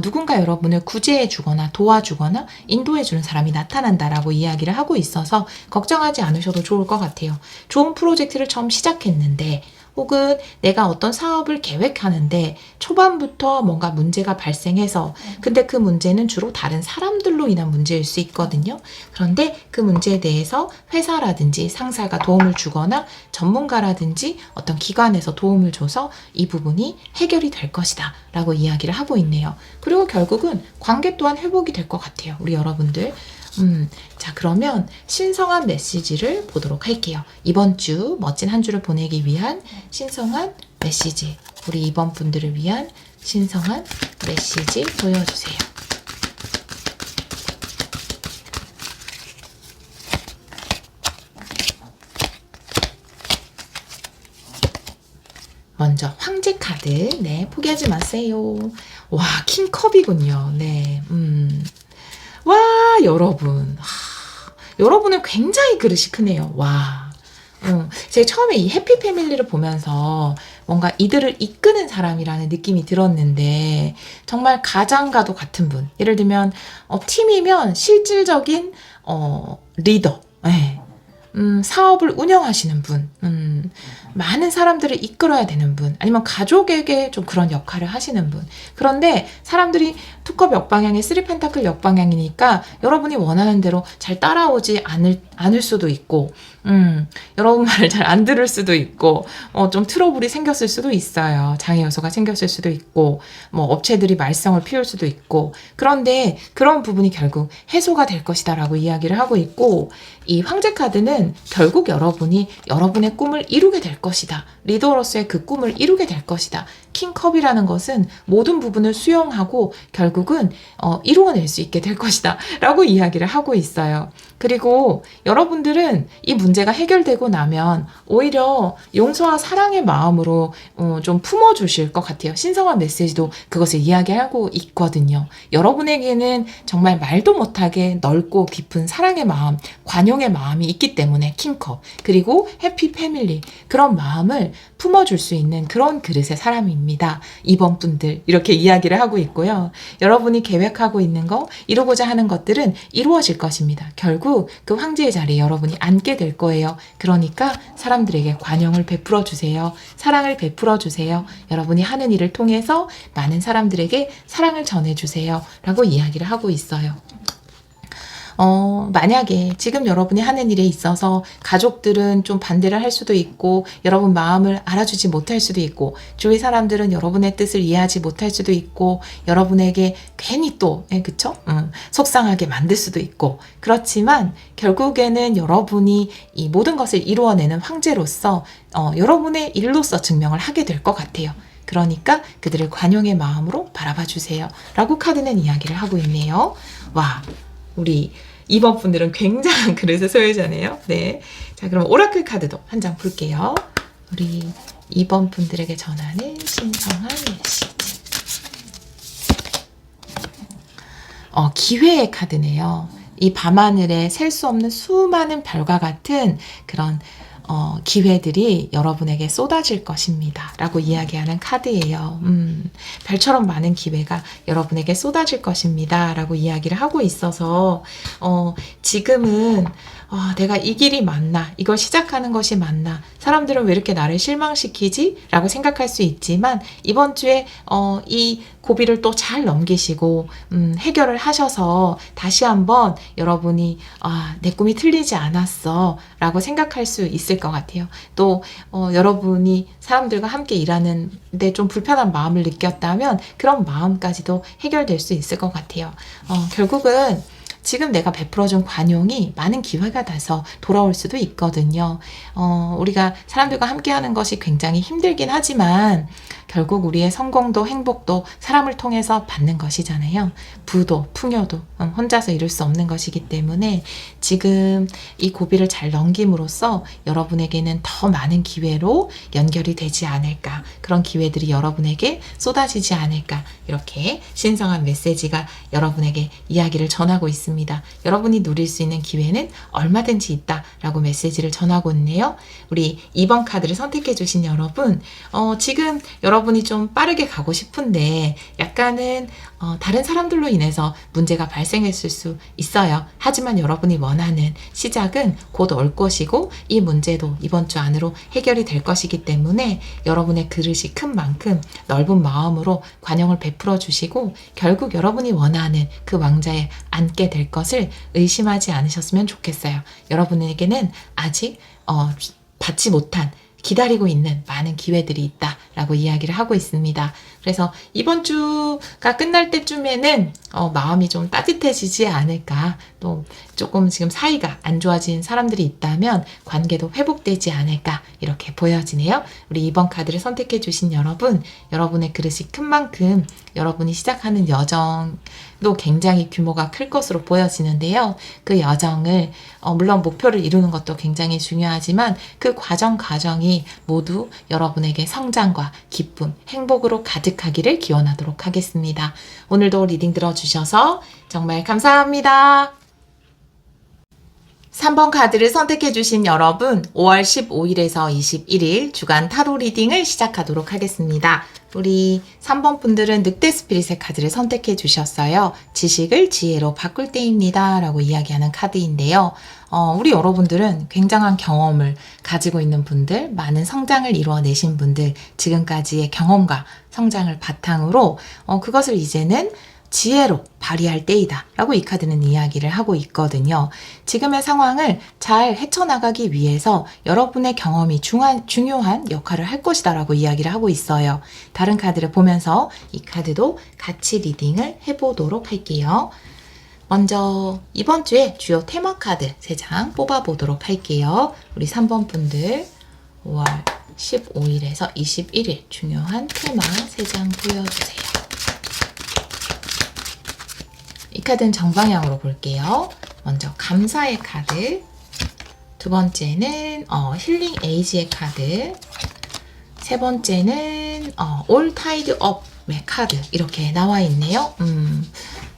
누군가 여러분을 구제해 주거나 도와주거나 인도해 주는 사람이 나타난다라고 이야기를 하고 있어서 걱정하지 않으셔도 좋을 것 같아요. 좋은 프로젝트를 처음 시작했는데 혹은 내가 어떤 사업을 계획하는데 초반부터 뭔가 문제가 발생해서 근데 그 문제는 주로 다른 사람들로 인한 문제일 수 있거든요. 그런데 그 문제에 대해서 회사라든지 상사가 도움을 주거나 전문가라든지 어떤 기관에서 도움을 줘서 이 부분이 해결이 될 것이다 라고 이야기를 하고 있네요. 그리고 결국은 관계 또한 회복이 될 것 같아요. 우리 여러분들. 자, 그러면 신성한 메시지를 보도록 할게요. 이번 주 멋진 한 주를 보내기 위한 신성한 메시지, 우리 이번 분들을 위한 신성한 메시지 보여주세요. 먼저 황제 카드, 네, 포기하지 마세요. 와, 킹컵이군요. 네, 와, 여러분. 여러분은 굉장히 그릇이 크네요. 와. 제가 처음에 이 해피 패밀리를 보면서 뭔가 이들을 이끄는 사람이라는 느낌이 들었는데 정말 가장과도 같은 분. 예를 들면 팀이면 실질적인 리더. 예. 사업을 운영하시는 분, 많은 사람들을 이끌어야 되는 분, 아니면 가족에게 좀 그런 역할을 하시는 분. 그런데 사람들이 투컵 역방향이 3펜타클 역방향이니까 여러분이 원하는 대로 잘 따라오지 않을 수도 있고, 여러분 말을 잘 안 들을 수도 있고, 좀 트러블이 생겼을 수도 있어요. 장애 요소가 생겼을 수도 있고, 뭐 업체들이 말썽을 피울 수도 있고, 그런데 그런 부분이 결국 해소가 될 것이다라고 이야기를 하고 있고, 이 황제 카드는 결국 여러분이 여러분의 꿈을 이루게 될 것이다. 리더로서의 그 꿈을 이루게 될 것이다. 킹컵이라는 것은 모든 부분을 수용하고 결국은 이루어낼 수 있게 될 것이다 라고 이야기를 하고 있어요. 그리고 여러분들은 이 문제가 해결되고 나면 오히려 용서와 사랑의 마음으로 좀 품어주실 것 같아요. 신성한 메시지도 그것을 이야기하고 있거든요. 여러분에게는 정말 말도 못하게 넓고 깊은 사랑의 마음, 관용의 마음이 있기 때문에 킹컵, 그리고 해피 패밀리, 그런 마음을 품어줄 수 있는 그런 그릇의 사람입니다. 2번 분들 이렇게 이야기를 하고 있고요. 여러분이 계획하고 있는 거, 이루고자 하는 것들은 이루어질 것입니다. 결국 그 황제의 자리에 여러분이 앉게 될 거예요. 그러니까 사람들에게 관용을 베풀어 주세요. 사랑을 베풀어 주세요. 여러분이 하는 일을 통해서 많은 사람들에게 사랑을 전해주세요. 라고 이야기를 하고 있어요. 만약에 지금 여러분이 하는 일에 있어서 가족들은 좀 반대를 할 수도 있고, 여러분 마음을 알아주지 못할 수도 있고, 주위 사람들은 여러분의 뜻을 이해하지 못할 수도 있고, 여러분에게 괜히 또, 그쵸? 속상하게 만들 수도 있고, 그렇지만 결국에는 여러분이 이 모든 것을 이루어내는 황제로서, 여러분의 일로서 증명을 하게 될 것 같아요. 그러니까 그들을 관용의 마음으로 바라봐 주세요. 라고 카드는 이야기를 하고 있네요. 와, 우리 2번 분들은 굉장한 그릇의 소유자네요. 네. 자, 그럼 오라클 카드도 한 장 볼게요. 우리 2번 분들에게 전하는 신성한 메시지. 기회의 카드네요. 이 밤하늘에 셀 수 없는 수많은 별과 같은 그런 기회들이 여러분에게 쏟아질 것입니다. 라고 이야기하는 카드예요. 별처럼 많은 기회가 여러분에게 쏟아질 것입니다. 라고 이야기를 하고 있어서 지금은 내가 이 길이 맞나? 이걸 시작하는 것이 맞나? 사람들은 왜 이렇게 나를 실망시키지? 라고 생각할 수 있지만 이번 주에 이 고비를 또 잘 넘기시고 해결을 하셔서 다시 한번 여러분이 내 꿈이 틀리지 않았어 라고 생각할 수 있을 것 같아요. 또 여러분이 사람들과 함께 일하는데 좀 불편한 마음을 느꼈다면 그런 마음까지도 해결될 수 있을 것 같아요. 결국은 지금 내가 베풀어준 관용이 많은 기회가 돼서 돌아올 수도 있거든요. 우리가 사람들과 함께하는 것이 굉장히 힘들긴 하지만 결국 우리의 성공도 행복도 사람을 통해서 받는 것이잖아요. 부도 풍요도 혼자서 이룰 수 없는 것이기 때문에 지금 이 고비를 잘 넘김으로써 여러분에게는 더 많은 기회로 연결이 되지 않을까, 그런 기회들이 여러분에게 쏟아지지 않을까, 이렇게 신성한 메시지가 여러분에게 이야기를 전하고 있습니다. 여러분이 누릴 수 있는 기회는 얼마든지 있다라고 메시지를 전하고 있네요. 우리 2번 카드를 선택해 주신 여러분, 지금 여러분이 좀 빠르게 가고 싶은데 약간은 다른 사람들로 인해서 문제가 발생했을 수 있어요. 하지만 여러분이 원하는 시작은 곧 올 것이고 이 문제도 이번 주 안으로 해결이 될 것이기 때문에 여러분의 그릇이 큰 만큼 넓은 마음으로 관용을 베풀어 주시고 결국 여러분이 원하는 그 왕자에 앉게 될 것을 의심하지 않으셨으면 좋겠어요. 여러분에게는 아직 받지 못한, 기다리고 있는 많은 기회들이 있다라고 이야기를 하고 있습니다. 그래서 이번 주가 끝날 때쯤에는 마음이 좀 따뜻해지지 않을까, 또 조금 지금 사이가 안 좋아진 사람들이 있다면 관계도 회복되지 않을까, 이렇게 보여지네요. 우리 2번 카드를 선택해 주신 여러분, 여러분의 그릇이 큰 만큼 여러분이 시작하는 여정도 굉장히 규모가 클 것으로 보여지는데요. 그 여정을 물론 목표를 이루는 것도 굉장히 중요하지만 그 과정이 모두 여러분에게 성장과 기쁨, 행복으로 가득하기를 기원하도록 하겠습니다. 오늘도 리딩 들어주셔서 정말 감사합니다. 3번 카드를 선택해주신 여러분, 5월 15일에서 21일 주간 타로 리딩을 시작하도록 하겠습니다. 우리 3번 분들은 늑대 스피릿의 카드를 선택해 주셨어요. 지식을 지혜로 바꿀 때입니다. 라고 이야기하는 카드인데요. 우리 여러분들은 굉장한 경험을 가지고 있는 분들, 많은 성장을 이루어내신 분들, 지금까지의 경험과 성장을 바탕으로 그것을 이제는 지혜로 발휘할 때이다 라고 이 카드는 이야기를 하고 있거든요. 지금의 상황을 잘 헤쳐나가기 위해서 여러분의 경험이 중요한 역할을 할 것이다 라고 이야기를 하고 있어요. 다른 카드를 보면서 이 카드도 같이 리딩을 해보도록 할게요. 먼저 이번 주에 주요 테마 카드 3장 뽑아보도록 할게요. 우리 3번 분들 5월 15일에서 21일 중요한 테마 3장 보여주세요. 이 카드는 정방향으로 볼게요. 먼저 감사의 카드, 두 번째는 힐링 에이지의 카드, 세 번째는 올 타이드 업의 카드 이렇게 나와 있네요.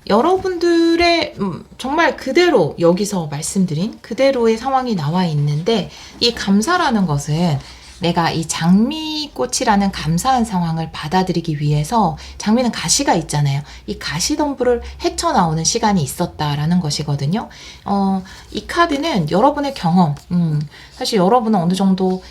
여러분들의 정말 그대로 여기서 말씀드린 그대로의 상황이 나와 있는데 이 감사라는 것은 내가 이 장미꽃이라는 감사한 상황을 받아들이기 위해서 장미는 가시가 있잖아요. 이 가시덤불을 헤쳐나오는 시간이 있었다라는 것이거든요. 이 카드는 여러분의 경험, 사실 여러분은 어느 정도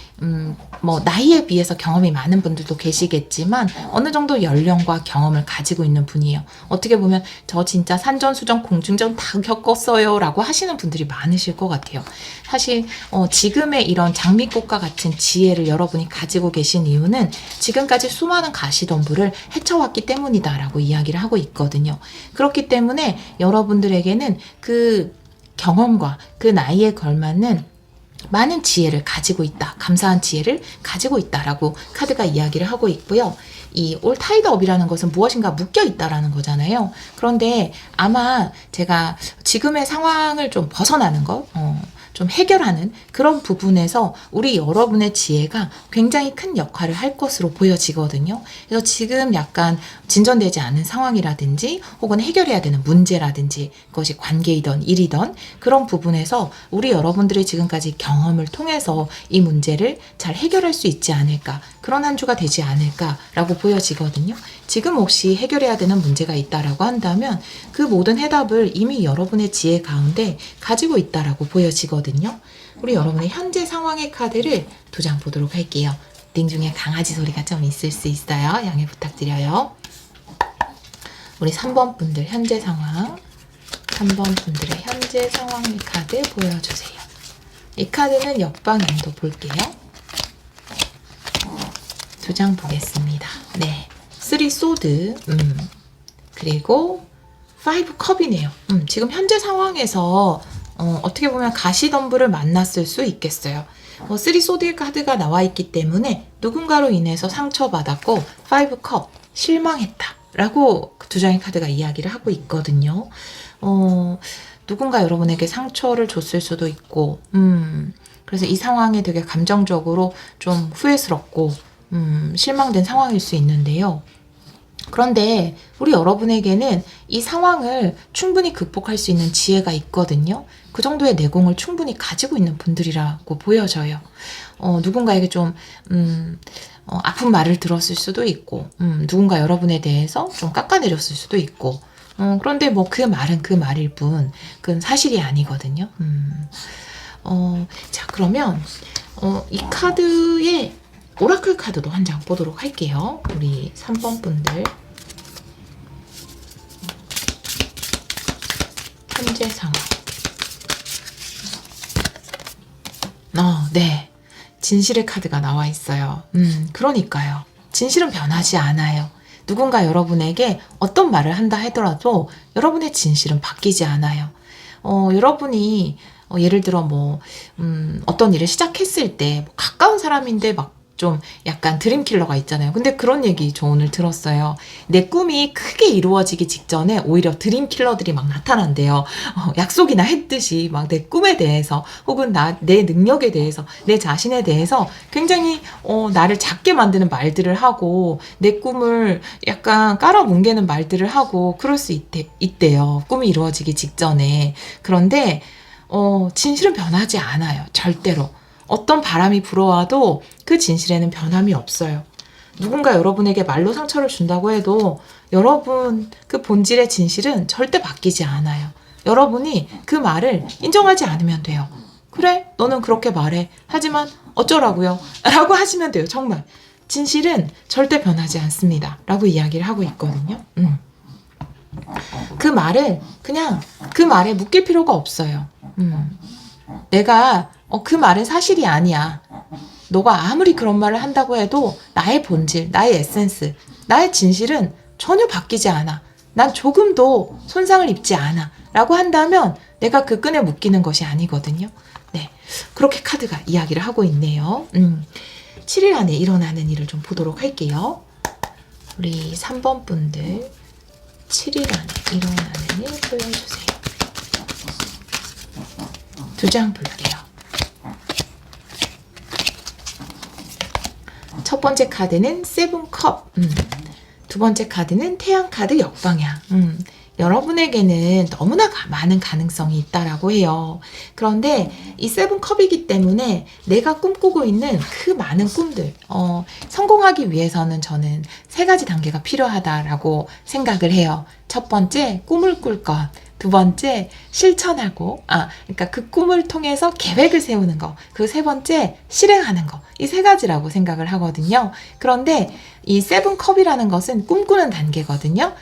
뭐 나이에 비해서 경험이 많은 분들도 계시겠지만 어느 정도 연령과 경험을 가지고 있는 분이에요. 어떻게 보면 저 진짜 산전수전 공중전 다 겪었어요 라고 하시는 분들이 많으실 것 같아요. 사실 지금의 이런 장미꽃과 같은 지혜를 여러분이 가지고 계신 이유는 지금까지 수많은 가시덤불을 헤쳐왔기 때문이다 라고 이야기를 하고 있거든요. 그렇기 때문에 여러분들에게는 그 경험과 그 나이에 걸맞는 많은 지혜를 가지고 있다. 감사한 지혜를 가지고 있다라고 카드가 이야기를 하고 있고요. 이 올 타이드업이라는 것은 무엇인가 묶여 있다라는 거잖아요. 그런데 아마 제가 지금의 상황을 좀 벗어나는 것, 좀 해결하는 그런 부분에서 우리 여러분의 지혜가 굉장히 큰 역할을 할 것으로 보여지거든요. 그래서 지금 약간 진전되지 않은 상황이라든지 혹은 해결해야 되는 문제라든지 그것이 관계이던 일이던 그런 부분에서 우리 여러분들의 지금까지 경험을 통해서 이 문제를 잘 해결할 수 있지 않을까, 그런 한 주가 되지 않을까라고 보여지거든요. 지금 혹시 해결해야 되는 문제가 있다라고 한다면 그 모든 해답을 이미 여러분의 지혜 가운데 가지고 있다라고 보여지거든요. 우리 여러분의 현재 상황의 카드를 2장 보도록 할게요. 리딩 중에 강아지 소리가 좀 있을 수 있어요. 양해 부탁드려요. 우리 3번 분들 현재 상황, 3번 분들의 현재 상황의 카드 보여주세요. 이 카드는 역방향도 볼게요. 2장 보겠습니다. 네, 3 소드, 그리고 5 컵이네요. 지금 현재 상황에서 어떻게 보면 가시덤불을 만났을 수 있겠어요. 3 소드의 카드가 나와 있기 때문에 누군가로 인해서 상처받았고 5 컵, 실망했다 라고 2장의 카드가 이야기를 하고 있거든요. 누군가 여러분에게 상처를 줬을 수도 있고 그래서 이 상황에 되게 감정적으로 좀 후회스럽고 실망된 상황일 수 있는데요. 그런데 우리 여러분에게는 이 상황을 충분히 극복할 수 있는 지혜가 있거든요. 그 정도의 내공을 충분히 가지고 있는 분들이라고 보여져요. 누군가에게 좀 아픈 말을 들었을 수도 있고 누군가 여러분에 대해서 좀 깎아내렸을 수도 있고 그런데 뭐 그 말은 그 말일 뿐 그건 사실이 아니거든요. 자, 그러면 이 카드의 오라클 카드도 한 장 보도록 할게요. 우리 3번 분들 현재 상황. 네, 진실의 카드가 나와 있어요. 그러니까요. 진실은 변하지 않아요. 누군가 여러분에게 어떤 말을 한다 하더라도 여러분의 진실은 바뀌지 않아요. 여러분이 예를 들어 어떤 일을 시작했을 때 가까운 사람인데 막 좀 약간 드림킬러가 있잖아요. 근데 그런 얘기 저 오늘 들었어요. 내 꿈이 크게 이루어지기 직전에 오히려 드림킬러들이 막 나타난대요. 약속이나 했듯이 막 내 꿈에 대해서 혹은 내 능력에 대해서 내 자신에 대해서 굉장히 나를 작게 만드는 말들을 하고 내 꿈을 약간 깔아뭉개는 말들을 하고 그럴 수 있대요. 꿈이 이루어지기 직전에. 그런데 진실은 변하지 않아요. 절대로. 어떤 바람이 불어와도 그 진실에는 변함이 없어요. 누군가 여러분에게 말로 상처를 준다고 해도 여러분 그 본질의 진실은 절대 바뀌지 않아요. 여러분이 그 말을 인정하지 않으면 돼요. 그래, 너는 그렇게 말해. 하지만 어쩌라고요? 라고 하시면 돼요. 정말. 진실은 절대 변하지 않습니다. 라고 이야기를 하고 있거든요. 그 말을 그냥 그 말에 묶일 필요가 없어요. 내가 그 말은 사실이 아니야. 너가 아무리 그런 말을 한다고 해도 나의 본질, 나의 에센스, 나의 진실은 전혀 바뀌지 않아. 난 조금도 손상을 입지 않아. 라고 한다면 내가 그 끈에 묶이는 것이 아니거든요. 네, 그렇게 카드가 이야기를 하고 있네요. 7일 안에 일어나는 일을 좀 보도록 할게요. 우리 3번 분들 7일 안에 일어나는 일 보여주세요. 2장 볼게요. 첫 번째 카드는 세븐컵. 두 번째 카드는 태양 카드 역방향. 여러분에게는 너무나 많은 가능성이 있다라고 해요. 그런데 이 세븐컵이기 때문에 내가 꿈꾸고 있는 그 많은 꿈들, 성공하기 위해서는 저는 3가지 단계가 필요하다라고 생각을 해요. 첫 번째, 꿈을 꿀 것. 두 번째, 실천하고, 그러니까 그 꿈을 통해서 계획을 세우는 거. 그 세 번째, 실행하는 거. 이 3가지라고 생각을 하거든요. 그런데 이 세븐컵이라는 것은 꿈꾸는 단계거든요.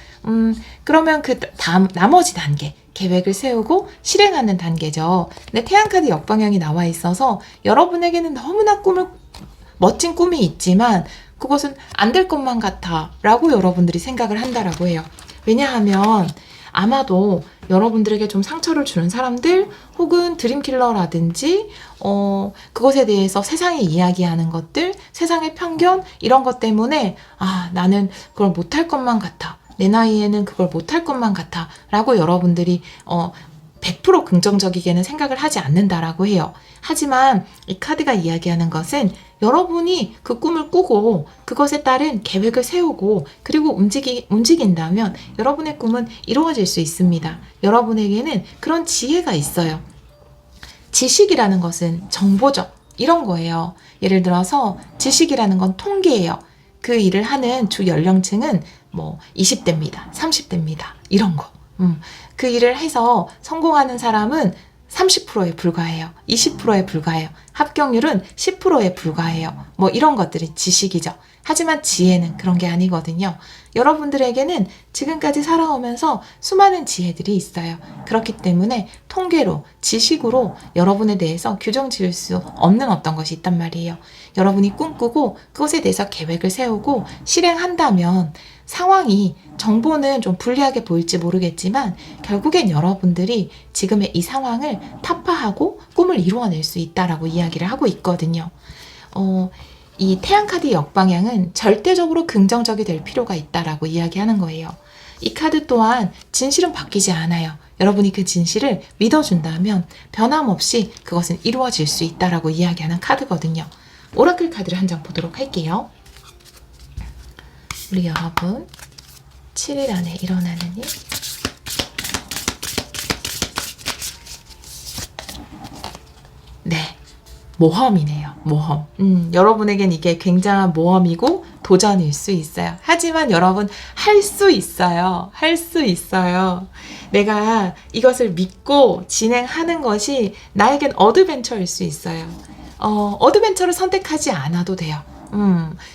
그러면 그 다음, 나머지 단계, 계획을 세우고 실행하는 단계죠. 근데 태양카드 역방향이 나와 있어서 여러분에게는 너무나 멋진 꿈이 있지만 그것은 안 될 것만 같아 라고 여러분들이 생각을 한다라고 해요. 왜냐하면 아마도 여러분들에게 좀 상처를 주는 사람들 혹은 드림킬러라든지 그것에 대해서 세상이 이야기하는 것들, 세상의 편견 이런 것 때문에 나는 그걸 못할 것만 같아. 내 나이에는 그걸 못할 것만 같아 라고 여러분들이 100% 긍정적이게는 생각을 하지 않는다라고 해요. 하지만 이 카드가 이야기하는 것은 여러분이 그 꿈을 꾸고 그것에 따른 계획을 세우고 그리고 움직인다면 여러분의 꿈은 이루어질 수 있습니다. 여러분에게는 그런 지혜가 있어요. 지식이라는 것은 정보죠. 이런 거예요. 예를 들어서 지식이라는 건 통계예요. 그 일을 하는 주 연령층은 20대입니다. 30대입니다. 이런 거. 그 일을 해서 성공하는 사람은 30%에 불과해요. 20%에 불과해요. 합격률은 10%에 불과해요. 이런 것들이 지식이죠. 하지만 지혜는 그런 게 아니거든요. 여러분들에게는 지금까지 살아오면서 수많은 지혜들이 있어요. 그렇기 때문에 통계로, 지식으로 여러분에 대해서 규정 지을 수 없는 어떤 것이 있단 말이에요. 여러분이 꿈꾸고 그것에 대해서 계획을 세우고 실행한다면 상황이, 정보는 좀 불리하게 보일지 모르겠지만 결국엔 여러분들이 지금의 이 상황을 타파하고 꿈을 이루어낼 수 있다라고 이야기를 하고 있거든요. 이 태양카드 역방향은 절대적으로 긍정적이 될 필요가 있다라고 이야기하는 거예요. 이 카드 또한 진실은 바뀌지 않아요. 여러분이 그 진실을 믿어준다면 변함없이 그것은 이루어질 수 있다라고 이야기하는 카드거든요. 오라클 카드를 한 장 보도록 할게요. 우리 여러분 7일 안에 일어나는 일. 네, 모험이네요. 모험. 여러분에겐 이게 굉장한 모험이고 도전일 수 있어요. 하지만 여러분 할 수 있어요. 할 수 있어요. 내가 이것을 믿고 진행하는 것이 나에겐 어드벤처일 수 있어요. 어드벤처를 선택하지 않아도 돼요.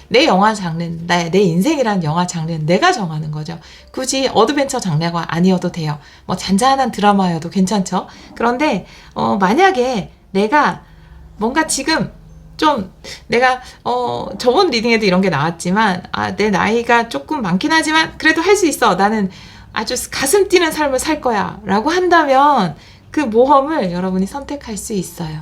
내 영화 장르, 내 인생이란 영화 장르는 내가 정하는 거죠. 굳이 어드벤처 장르가 아니어도 돼요. 잔잔한 드라마여도 괜찮죠. 그런데 만약에 내가 뭔가 지금 좀 내가 저번 리딩에도 이런 게 나왔지만 내 나이가 조금 많긴 하지만 그래도 할 수 있어. 나는 아주 가슴 뛰는 삶을 살 거야 라고 한다면 그 모험을 여러분이 선택할 수 있어요.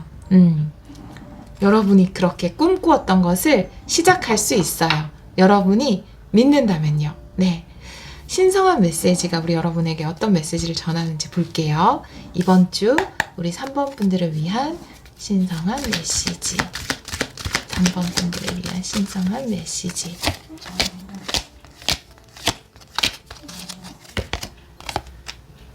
여러분이 그렇게 꿈꾸었던 것을 시작할 수 있어요. 여러분이 믿는다면요. 네. 신성한 메시지가 우리 여러분에게 어떤 메시지를 전하는지 볼게요. 이번 주 우리 3번 분들을 위한 신성한 메시지. 3번 분들을 위한 신성한 메시지.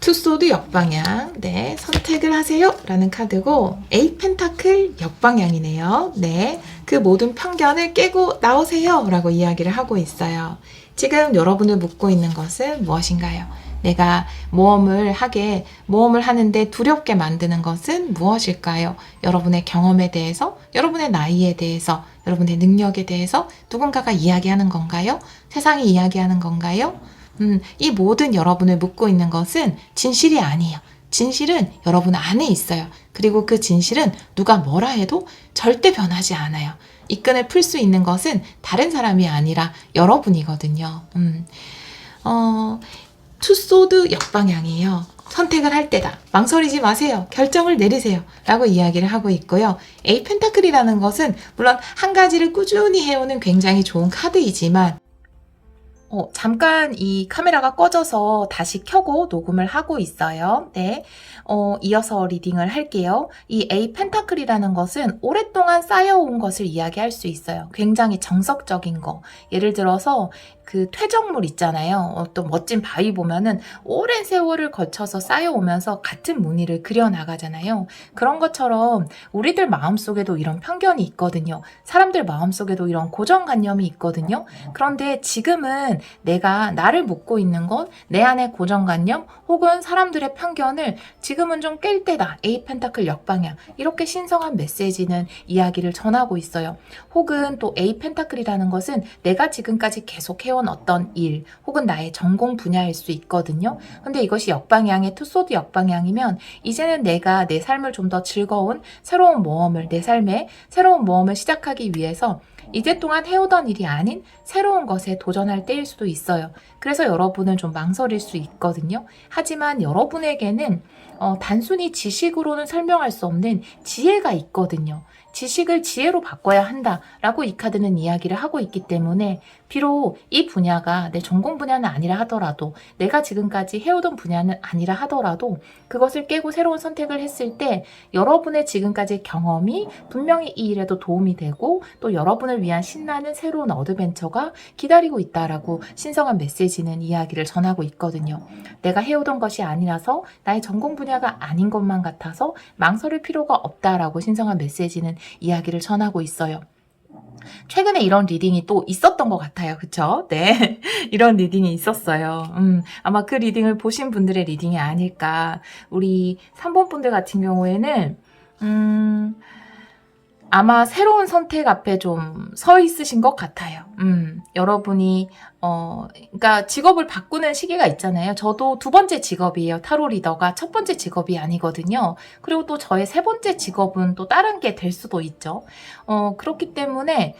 투소드 역방향, 네, 선택을 하세요 라는 카드고, 에잇 펜타클 역방향이네요. 네, 그 모든 편견을 깨고 나오세요 라고 이야기를 하고 있어요. 지금 여러분을 묶고 있는 것은 무엇인가요? 내가 모험을 하는데 두렵게 만드는 것은 무엇일까요? 여러분의 경험에 대해서, 여러분의 나이에 대해서, 여러분의 능력에 대해서 누군가가 이야기하는 건가요? 세상이 이야기하는 건가요? 이 모든 여러분을 묶고 있는 것은 진실이 아니에요. 진실은 여러분 안에 있어요. 그리고 그 진실은 누가 뭐라 해도 절대 변하지 않아요. 이 끈을 풀 수 있는 것은 다른 사람이 아니라 여러분이거든요. 투소드 역방향이에요. 선택을 할 때다. 망설이지 마세요. 결정을 내리세요. 라고 이야기를 하고 있고요. 에잇 펜타클이라는 것은 물론 한 가지를 꾸준히 해오는 굉장히 좋은 카드이지만, 잠깐 이 카메라가 꺼져서 다시 켜고 녹음을 하고 있어요. 네. 이어서 리딩을 할게요. 이 에잇 펜타클이라는 것은 오랫동안 쌓여온 것을 이야기할 수 있어요. 굉장히 정석적인 거. 예를 들어서 그 퇴적물 있잖아요. 어떤 멋진 바위 보면은 오랜 세월을 거쳐서 쌓여오면서 같은 무늬를 그려나가잖아요. 그런 것처럼 우리들 마음속에도 이런 편견이 있거든요. 사람들 마음속에도 이런 고정관념이 있거든요. 그런데 지금은 내가 나를 묶고 있는 것, 내 안의 고정관념 혹은 사람들의 편견을 지금은 좀 깰 때다. 에잇 펜타클 역방향. 이렇게 신성한 메시지는 이야기를 전하고 있어요. 혹은 또 에잇 펜타클이라는 것은 내가 지금까지 계속 해온 어떤 일 혹은 나의 전공 분야일 수 있거든요. 근데 이것이 역방향의 투소드 역방향이면 이제는 내가 내 삶을 좀 더 즐거운 새로운 모험을, 내 삶에 새로운 모험을 시작하기 위해서 이제 동안 해오던 일이 아닌 새로운 것에 도전할 때일 수도 있어요. 그래서 여러분은 좀 망설일 수 있거든요. 하지만 여러분에게는 단순히 지식으로는 설명할 수 없는 지혜가 있거든요. 지식을 지혜로 바꿔야 한다라고 이 카드는 이야기를 하고 있기 때문에 비록 이 분야가 내 전공 분야는 아니라 하더라도 내가 지금까지 해오던 분야는 아니라 하더라도 그것을 깨고 새로운 선택을 했을 때 여러분의 지금까지의 경험이 분명히 이 일에도 도움이 되고 또 여러분을 위한 신나는 새로운 어드벤처가 기다리고 있다라고 신성한 메시지는 이야기를 전하고 있거든요. 내가 해오던 것이 아니라서 나의 전공 분야가 아닌 것만 같아서 망설일 필요가 없다라고 신성한 메시지는 이야기를 전하고 있어요. 최근에 이런 리딩이 또 있었던 것 같아요. 그쵸? 네. 이런 리딩이 있었어요. 아마 그 리딩을 보신 분들의 리딩이 아닐까. 우리 3번 분들 같은 경우에는, 아마 새로운 선택 앞에 좀 서 있으신 것 같아요. 여러분이, 그러니까 직업을 바꾸는 시기가 있잖아요. 저도 두 번째 직업이에요. 타로 리더가 첫 번째 직업이 아니거든요. 그리고 또 저의 세 번째 직업은 또 다른 게 될 수도 있죠. 그렇기 때문에,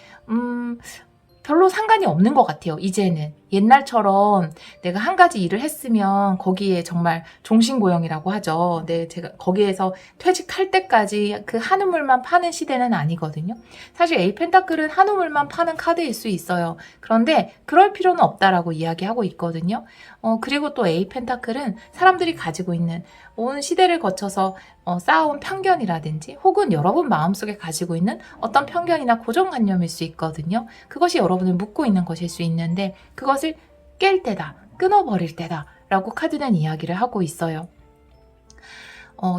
별로 상관이 없는 것 같아요. 이제는. 옛날처럼 내가 한 가지 일을 했으면 거기에 정말 종신고용이라고 하죠. 네, 제가 거기에서 퇴직할 때까지 그 한우물만 파는 시대는 아니거든요. 사실 에잇 펜타클은 한우물만 파는 카드일 수 있어요. 그런데 그럴 필요는 없다라고 이야기하고 있거든요. 그리고 또 에잇 펜타클은 사람들이 가지고 있는 온 시대를 거쳐서 쌓아온 편견이라든지 혹은 여러분 마음속에 가지고 있는 어떤 편견이나 고정관념일 수 있거든요. 그것이 여러분을 묶고 있는 것일 수 있는데 그것을 깰 때다, 끊어버릴 때다 라고 카드는 이야기를 하고 있어요.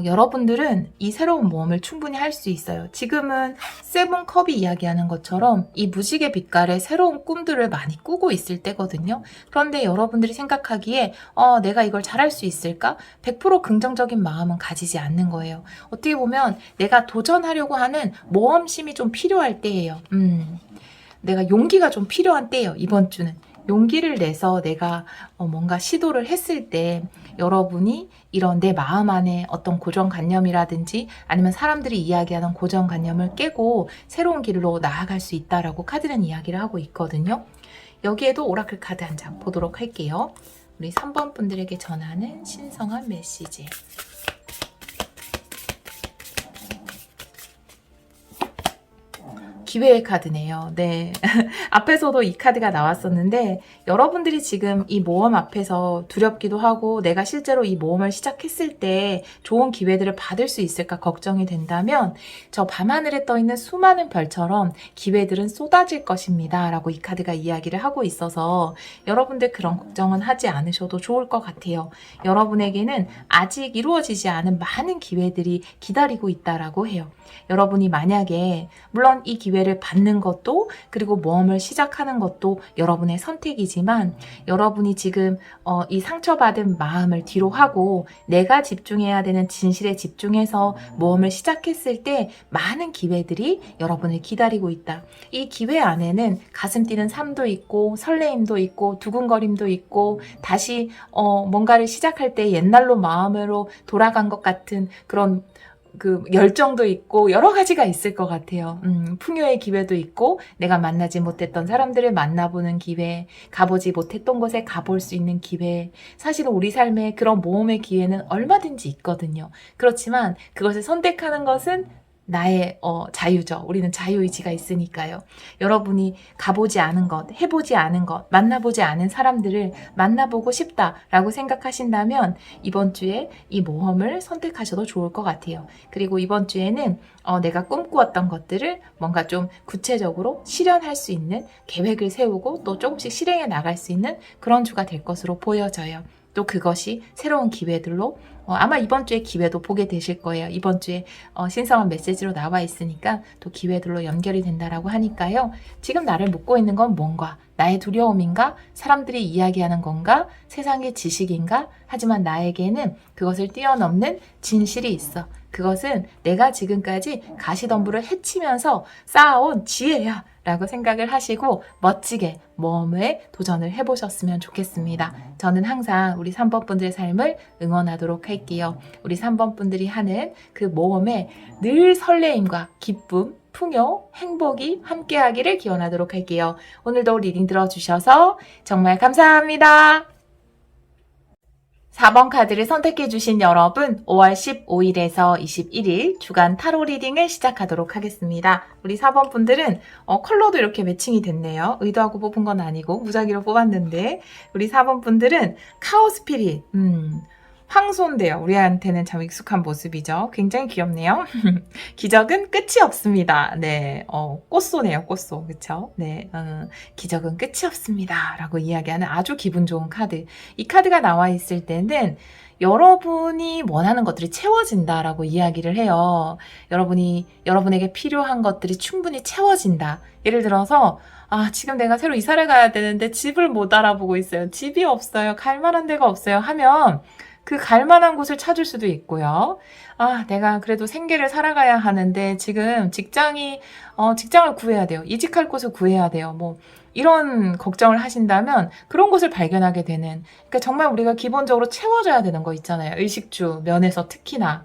여러분들은 이 새로운 모험을 충분히 할 수 있어요. 지금은 세븐 컵이 이야기하는 것처럼 이 무지개 빛깔의 새로운 꿈들을 많이 꾸고 있을 때거든요. 그런데 여러분들이 생각하기에 내가 이걸 잘할 수 있을까? 100% 긍정적인 마음은 가지지 않는 거예요. 어떻게 보면 내가 도전하려고 하는 모험심이 좀 필요할 때예요. 내가 용기가 좀 필요한 때예요. 이번 주는. 용기를 내서 내가 뭔가 시도를 했을 때 여러분이 이런 내 마음 안에 어떤 고정관념이라든지 아니면 사람들이 이야기하는 고정관념을 깨고 새로운 길로 나아갈 수 있다라고 카드는 이야기를 하고 있거든요. 여기에도 오라클 카드 한 장 보도록 할게요. 우리 3번 분들에게 전하는 신성한 메시지. 기회의 카드네요. 네. 앞에서도 이 카드가 나왔었는데 여러분들이 지금 이 모험 앞에서 두렵기도 하고 내가 실제로 이 모험을 시작했을 때 좋은 기회들을 받을 수 있을까 걱정이 된다면 저 밤하늘에 떠있는 수많은 별처럼 기회들은 쏟아질 것입니다. 라고 이 카드가 이야기를 하고 있어서 여러분들 그런 걱정은 하지 않으셔도 좋을 것 같아요. 여러분에게는 아직 이루어지지 않은 많은 기회들이 기다리고 있다라고 해요. 여러분이 만약에 물론 이 기회를 받는 것도 그리고 모험을 시작하는 것도 여러분의 선택이지만 여러분이 지금 이 상처받은 마음을 뒤로 하고 내가 집중해야 되는 진실에 집중해서 모험을 시작했을 때 많은 기회들이 여러분을 기다리고 있다. 이 기회 안에는 가슴 뛰는 삶도 있고 설레임도 있고 두근거림도 있고 다시 뭔가를 시작할 때 옛날로 마음으로 돌아간 것 같은 그런 그 열정도 있고 여러 가지가 있을 것 같아요. 풍요의 기회도 있고 내가 만나지 못했던 사람들을 만나보는 기회, 가보지 못했던 곳에 가볼 수 있는 기회. 사실은 우리 삶에 그런 모험의 기회는 얼마든지 있거든요. 그렇지만 그것을 선택하는 것은 나의 자유죠. 우리는 자유의지가 있으니까요. 여러분이 가보지 않은 것, 해보지 않은 것, 만나보지 않은 사람들을 만나보고 싶다라고 생각하신다면 이번 주에 이 모험을 선택하셔도 좋을 것 같아요. 그리고 이번 주에는 내가 꿈꾸었던 것들을 뭔가 좀 구체적으로 실현할 수 있는 계획을 세우고 또 조금씩 실행해 나갈 수 있는 그런 주가 될 것으로 보여져요. 또 그것이 새로운 기회들로 아마 이번 주에 기회도 보게 되실 거예요. 이번 주에 신성한 메시지로 나와 있으니까 또 기회들로 연결이 된다라고 하니까요. 지금 나를 묶고 있는 건 뭔가? 나의 두려움인가? 사람들이 이야기하는 건가? 세상의 지식인가? 하지만 나에게는 그것을 뛰어넘는 진실이 있어. 그것은 내가 지금까지 가시덤불을 헤치면서 쌓아온 지혜야 라고 생각을 하시고 멋지게 모험에 도전을 해보셨으면 좋겠습니다. 저는 항상 우리 3번 분들의 삶을 응원하도록 할게요. 우리 3번 분들이 하는 그 모험에 늘 설레임과 기쁨, 풍요, 행복이 함께하기를 기원하도록 할게요. 오늘도 리딩 들어주셔서 정말 감사합니다. 4번 카드를 선택해 주신 여러분 5월 15일에서 21일 주간 타로 리딩을 시작하도록 하겠습니다. 우리 4번 분들은 컬러도 이렇게 매칭이 됐네요. 의도하고 뽑은 건 아니고 무작위로 뽑았는데 우리 4번 분들은 카오 스피릿 황소인데요. 우리한테는 참 익숙한 모습이죠. 굉장히 귀엽네요. 기적은 끝이 없습니다. 네, 꽃소네요, 꽃소. 그쵸? 네, 기적은 끝이 없습니다. 라고 이야기하는 아주 기분 좋은 카드. 이 카드가 나와 있을 때는 여러분이 원하는 것들이 채워진다라고 이야기를 해요. 여러분에게 필요한 것들이 충분히 채워진다. 예를 들어서, 지금 내가 새로 이사를 가야 되는데 집을 못 알아보고 있어요. 집이 없어요. 갈 만한 데가 없어요. 하면, 그 갈 만한 곳을 찾을 수도 있고요. 내가 그래도 생계를 살아가야 하는데 지금 직장을 구해야 돼요. 이직할 곳을 구해야 돼요. 뭐 이런 걱정을 하신다면 그런 곳을 발견하게 되는, 그러니까 정말 우리가 기본적으로 채워줘야 되는 거 있잖아요. 의식주 면에서 특히나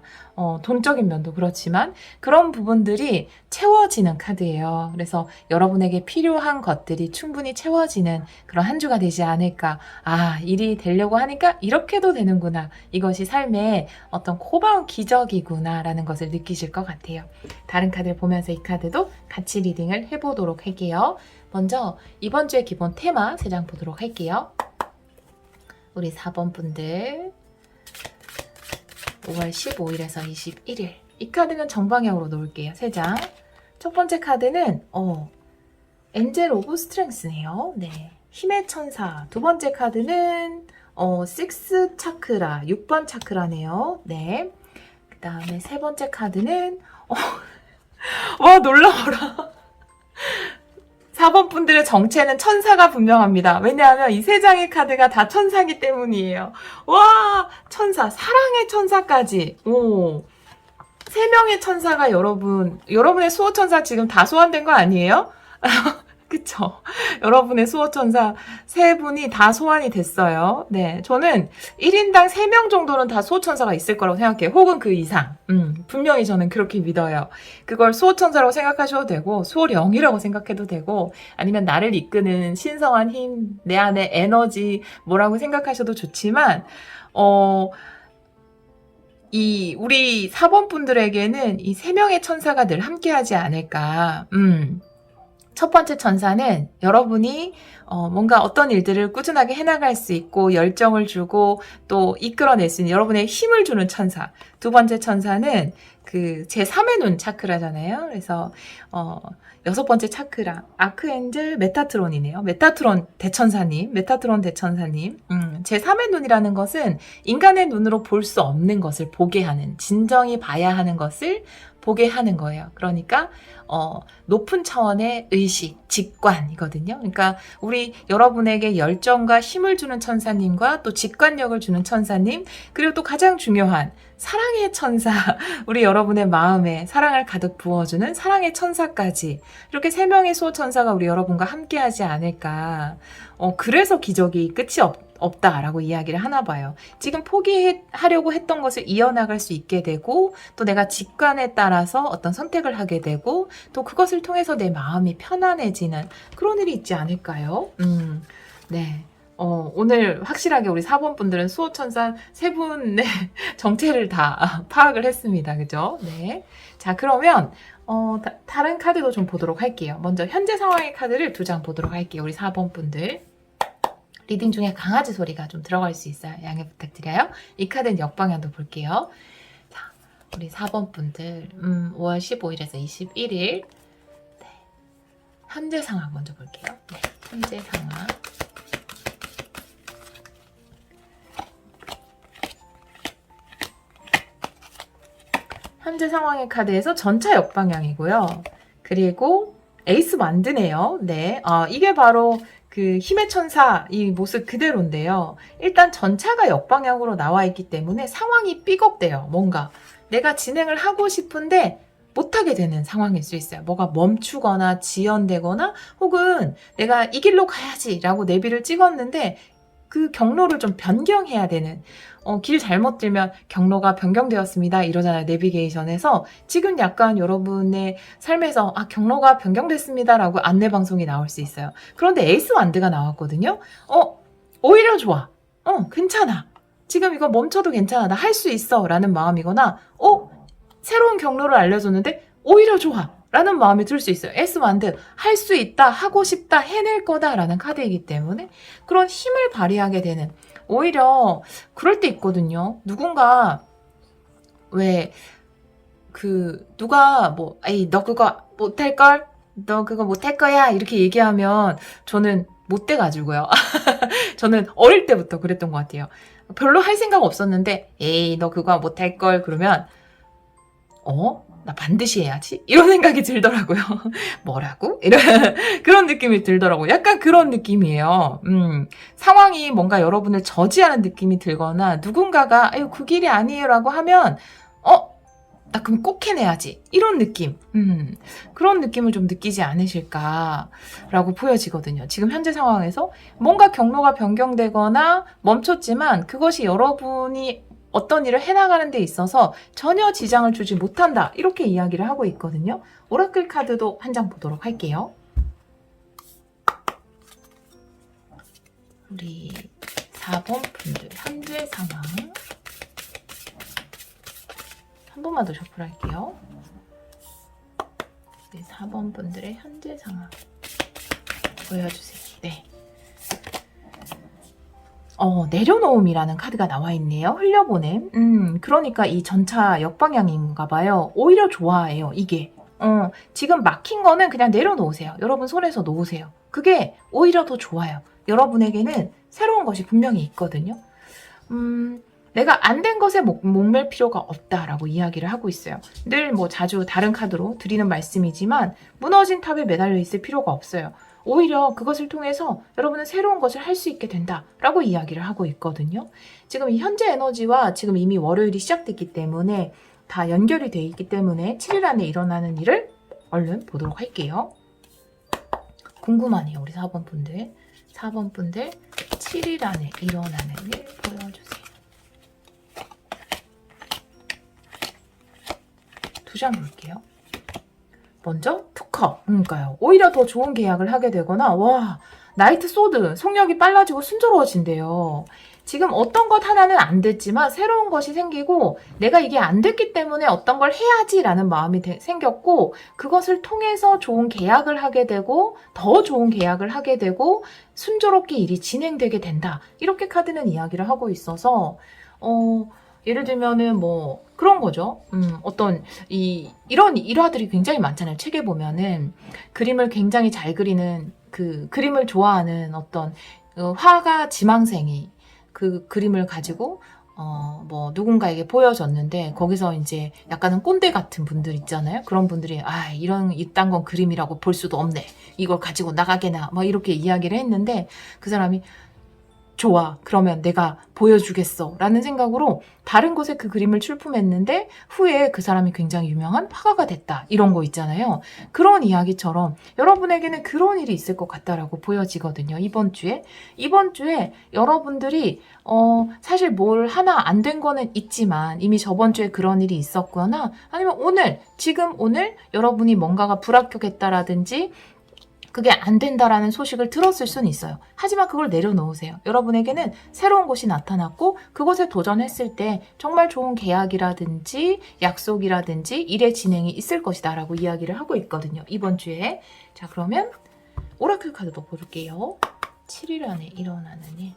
돈적인 면도 그렇지만 그런 부분들이 채워지는 카드예요. 그래서 여러분에게 필요한 것들이 충분히 채워지는 그런 한 주가 되지 않을까. 일이 되려고 하니까 이렇게도 되는구나. 이것이 삶의 어떤 고마운 기적이구나 라는 것을 느끼실 것 같아요. 다른 카드를 보면서 이 카드도 같이 리딩을 해보도록 할게요. 먼저 이번 주의 기본 테마 3장 보도록 할게요. 우리 4번 분들 5월 15일에서 21일 이 카드는 정방향으로 놓을게요. 3장. 첫 번째 카드는 엔젤 오브 스트렝스네요. 네, 힘의 천사. 두 번째 카드는 6 차크라, 6번 차크라네요. 네. 그 다음에 세 번째 카드는 와, 놀라워라. 4번 분들의 정체는 천사가 분명합니다. 왜냐하면 이 3장의 카드가 다 천사기 때문이에요. 와, 천사, 사랑의 천사까지. 3명의 천사가 여러분의 수호천사 지금 다 소환된 거 아니에요? 그쵸? 여러분의 수호천사 3분이 다 소환이 됐어요. 네, 저는 1인당 3명 정도는 다 수호천사가 있을 거라고 생각해요. 혹은 그 이상. 분명히 저는 그렇게 믿어요. 그걸 수호천사라고 생각하셔도 되고 수호령이라고 생각해도 되고 아니면 나를 이끄는 신성한 힘, 내 안에 에너지 뭐라고 생각하셔도 좋지만 우리 4번 분들에게는 이 3명의 천사가 늘 함께하지 않을까. 첫 번째 천사는 여러분이 뭔가 어떤 일들을 꾸준하게 해나갈 수 있고 열정을 주고 또 이끌어낼 수 있는 여러분의 힘을 주는 천사. 두 번째 천사는 그 제3의 눈 차크라잖아요. 그래서 여섯 번째 차크라 아크엔젤 메타트론이네요. 메타트론 대천사님. 제3의 눈이라는 것은 인간의 눈으로 볼 수 없는 것을 보게 하는, 진정이 봐야 하는 것을 보게 하는 거예요. 그러니까 높은 차원의 의식, 직관이거든요. 그러니까 우리 여러분에게 열정과 힘을 주는 천사님과 또 직관력을 주는 천사님, 그리고 또 가장 중요한 사랑의 천사, 우리 여러분의 마음에 사랑을 가득 부어주는 사랑의 천사까지 이렇게 3명의 수호천사가 우리 여러분과 함께하지 않을까. 그래서 기적이 끝이 없다라고 이야기를 하나 봐요. 지금 포기하려고 했던 것을 이어나갈 수 있게 되고 또 내가 직관에 따라서 어떤 선택을 하게 되고 또 그것을 통해서 내 마음이 편안해지는 그런 일이 있지 않을까요? 네. 오늘 확실하게 우리 4번 분들은 수호천사 3분의 정체를 다 파악을 했습니다. 그죠? 네. 자, 그러면 다른 카드도 좀 보도록 할게요. 먼저 현재 상황의 카드를 2장 보도록 할게요. 우리 4번 분들. 리딩 중에 강아지 소리가 좀 들어갈 수 있어요. 양해 부탁드려요. 이 카드는 역방향도 볼게요. 자, 우리 4번 분들 5월 15일에서 21일 네. 현재 상황 먼저 볼게요. 네, 현재 상황. 현재 상황의 카드에서 전차 역방향이고요. 그리고 에이스 만드네요. 네, 이게 바로 그 힘의 천사 이 모습 그대로인데요. 일단 전차가 역방향으로 나와 있기 때문에 상황이 삐걱대요. 뭔가 내가 진행을 하고 싶은데 못하게 되는 상황일 수 있어요. 뭐가 멈추거나 지연되거나 혹은 내가 이 길로 가야지라고 내비를 찍었는데 그 경로를 좀 변경해야 되는 길 잘못 들면 경로가 변경되었습니다 이러잖아요. 내비게이션에서 지금 약간 여러분의 삶에서 경로가 변경됐습니다 라고 안내방송이 나올 수 있어요. 그런데 에이스 완드가 나왔거든요. 오히려 좋아. 괜찮아. 지금 이거 멈춰도 괜찮아. 나 할 수 있어 라는 마음이거나 새로운 경로를 알려줬는데 오히려 좋아 라는 마음이 들 수 있어요. S1드 할 수 있다, 하고 싶다, 해낼 거다 라는 카드이기 때문에 그런 힘을 발휘하게 되는 오히려 그럴 때 있거든요. 누군가 누가 에이 너 그거 못할걸? 너 그거 못할 거야 이렇게 얘기하면 저는 못 돼가지고요. 저는 어릴 때부터 그랬던 것 같아요. 별로 할 생각 없었는데 에이 너 그거 못할걸 그러면 나 반드시 해야지? 이런 생각이 들더라고요. 뭐라고? 이런 그런 느낌이 들더라고요. 약간 그런 느낌이에요. 상황이 뭔가 여러분을 저지하는 느낌이 들거나 누군가가 아유 그 길이 아니에요 라고 하면 나 그럼 꼭 해내야지. 이런 느낌. 그런 느낌을 좀 느끼지 않으실까라고 보여지거든요. 지금 현재 상황에서 뭔가 경로가 변경되거나 멈췄지만 그것이 여러분이 어떤 일을 해나가는 데 있어서 전혀 지장을 주지 못한다. 이렇게 이야기를 하고 있거든요. 오라클 카드도 한 장 보도록 할게요. 우리 4번 분들 현재 상황 한 번만 더 셔플할게요. 우리 4번 분들의 현재 상황 보여주세요. 네. 내려놓음이라는 카드가 나와 있네요. 흘려보냄. 그러니까 이 전차 역방향인가 봐요. 오히려 좋아해요, 이게. 지금 막힌 거는 그냥 내려놓으세요. 여러분 손에서 놓으세요. 그게 오히려 더 좋아요. 여러분에게는 새로운 것이 분명히 있거든요. 내가 안 된 것에 목맬 필요가 없다라고 이야기를 하고 있어요. 늘 자주 다른 카드로 드리는 말씀이지만 무너진 탑에 매달려 있을 필요가 없어요. 오히려 그것을 통해서 여러분은 새로운 것을 할 수 있게 된다라고 이야기를 하고 있거든요. 지금 이 현재 에너지와 지금 이미 월요일이 시작됐기 때문에 다 연결이 돼 있기 때문에 7일 안에 일어나는 일을 얼른 보도록 할게요. 궁금하네요. 우리 4번 분들. 4번 분들 7일 안에 일어나는 일 보여주세요. 2장 볼게요. 먼저 투컵. 그러니까요. 오히려 더 좋은 계약을 하게 되거나 나이트 소드. 속력이 빨라지고 순조로워진대요. 지금 어떤 것 하나는 안 됐지만 새로운 것이 생기고 내가 이게 안 됐기 때문에 어떤 걸 해야지라는 마음이 생겼고 그것을 통해서 좋은 계약을 하게 되고 더 좋은 계약을 하게 되고 순조롭게 일이 진행되게 된다. 이렇게 카드는 이야기를 하고 있어서 예를 들면은 뭐 그런 거죠. 어떤 이런 일화들이 굉장히 많잖아요. 책에 보면은 그림을 굉장히 잘 그리는 그 그림을 좋아하는 어떤 화가 지망생이 그 그림을 가지고 뭐 누군가에게 보여줬는데 거기서 이제 약간은 꼰대 같은 분들 있잖아요. 그런 분들이 이딴 건 그림이라고 볼 수도 없네. 이걸 가지고 나가게나 막 이렇게 이야기를 했는데 그 사람이 좋아. 그러면 내가 보여주겠어. 라는 생각으로 다른 곳에 그 그림을 출품했는데 후에 그 사람이 굉장히 유명한 화가가 됐다. 이런 거 있잖아요. 그런 이야기처럼 여러분에게는 그런 일이 있을 것 같다라고 보여지거든요. 이번 주에. 이번 주에 여러분들이 사실 뭘 하나 안 된 거는 있지만 이미 저번 주에 그런 일이 있었거나 아니면 지금 오늘 여러분이 뭔가가 불합격했다라든지 그게 안 된다라는 소식을 들었을 수는 있어요. 하지만 그걸 내려놓으세요. 여러분에게는 새로운 곳이 나타났고 그곳에 도전했을 때 정말 좋은 계약이라든지 약속이라든지 일의 진행이 있을 것이다 라고 이야기를 하고 있거든요. 이번 주에. 자, 그러면 오라클 카드도 볼게요. 7일 안에 일어나는 일.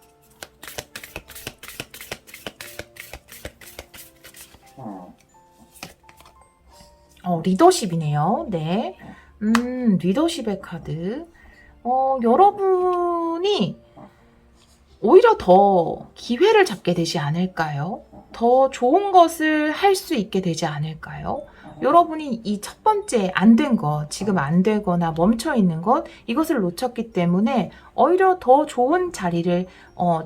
리더십이네요. 네. 리더십의 카드. 여러분이 오히려 더 기회를 잡게 되지 않을까요? 더 좋은 것을 할 수 있게 되지 않을까요? 여러분이 이 첫 번째 안 된 것, 지금 안 되거나 멈춰 있는 것, 이것을 놓쳤기 때문에 오히려 더 좋은 자리를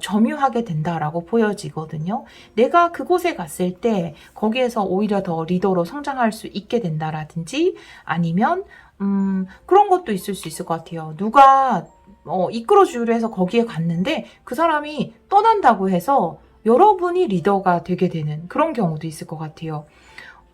점유하게 된다라고 보여지거든요. 내가 그곳에 갔을 때 거기에서 오히려 더 리더로 성장할 수 있게 된다라든지 아니면 그런 것도 있을 수 있을 것 같아요. 누가 이끌어주기로 해서 거기에 갔는데 그 사람이 떠난다고 해서 여러분이 리더가 되게 되는 그런 경우도 있을 것 같아요.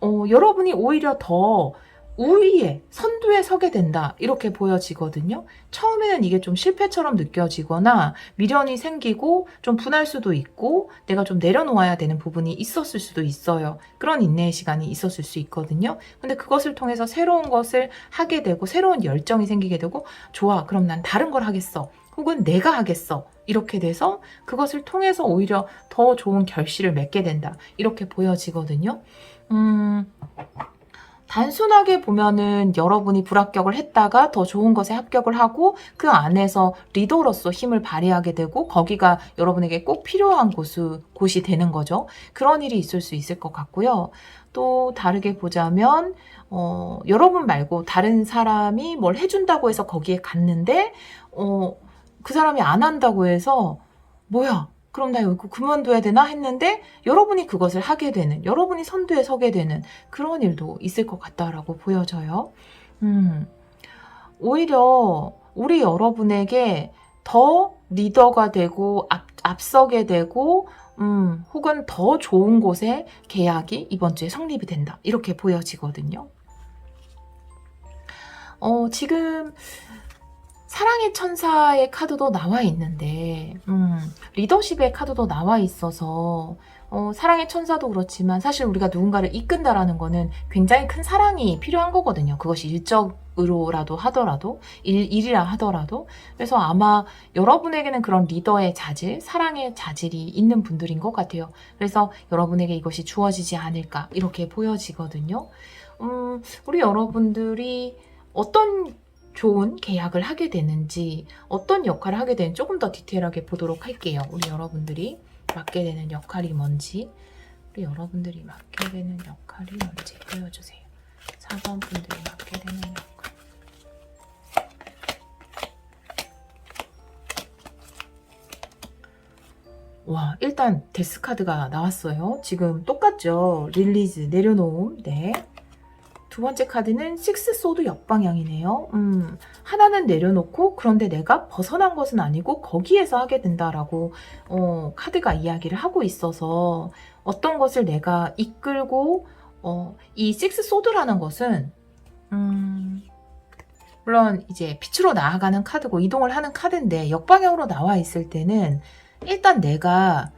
여러분이 오히려 더 우위에, 선두에 서게 된다. 이렇게 보여지거든요. 처음에는 이게 좀 실패처럼 느껴지거나 미련이 생기고 좀 분할 수도 있고 내가 좀 내려놓아야 되는 부분이 있었을 수도 있어요. 그런 인내의 시간이 있었을 수 있거든요. 근데 그것을 통해서 새로운 것을 하게 되고 새로운 열정이 생기게 되고 좋아, 그럼 난 다른 걸 하겠어. 혹은 내가 하겠어. 이렇게 돼서 그것을 통해서 오히려 더 좋은 결실을 맺게 된다. 이렇게 보여지거든요. 단순하게 보면은 여러분이 불합격을 했다가 더 좋은 것에 합격을 하고 그 안에서 리더로서 힘을 발휘하게 되고 거기가 여러분에게 꼭 필요한 곳이 되는 거죠. 그런 일이 있을 수 있을 것 같고요. 또 다르게 보자면 여러분 말고 다른 사람이 뭘 해준다고 해서 거기에 갔는데 그 사람이 안 한다고 해서 뭐야? 그럼 나 여기 그만둬야 되나 했는데 여러분이 그것을 하게 되는, 여러분이 선두에 서게 되는 그런 일도 있을 것 같다라고 보여져요. 오히려 우리 여러분에게 더 리더가 되고 앞서게 되고 혹은 더 좋은 곳에 계약이 이번 주에 성립이 된다. 이렇게 보여지거든요. 지금 사랑의 천사의 카드도 나와 있는데 리더십의 카드도 나와 있어서 사랑의 천사도 그렇지만 사실 우리가 누군가를 이끈다라는 거는 굉장히 큰 사랑이 필요한 거거든요. 그것이 일적으로라도 하더라도 일이라 하더라도 그래서 아마 여러분에게는 그런 리더의 자질, 사랑의 자질이 있는 분들인 것 같아요. 그래서 여러분에게 이것이 주어지지 않을까 이렇게 보여지거든요. 우리 여러분들이 어떤 좋은 계약을 하게 되는지 어떤 역할을 하게 되는지 조금 더 디테일하게 보도록 할게요. 우리 여러분들이 맡게 되는 역할이 뭔지 우리 여러분들이 맡게 되는 역할이 뭔지 보여주세요. 4번 분들이 맡게 되는 역할. 와, 일단 데스 카드가 나왔어요. 지금 똑같죠? 릴리즈, 내려놓음. 네. 두 번째 카드는 식스 소드 역방향이네요. 하나는 내려놓고 그런데 내가 벗어난 것은 아니고 거기에서 하게 된다라고 카드가 이야기를 하고 있어서 어떤 것을 내가 이끌고 이 식스 소드라는 것은 물론 이제 빛으로 나아가는 카드고 이동을 하는 카드인데 역방향으로 나와 있을 때는 일단 내가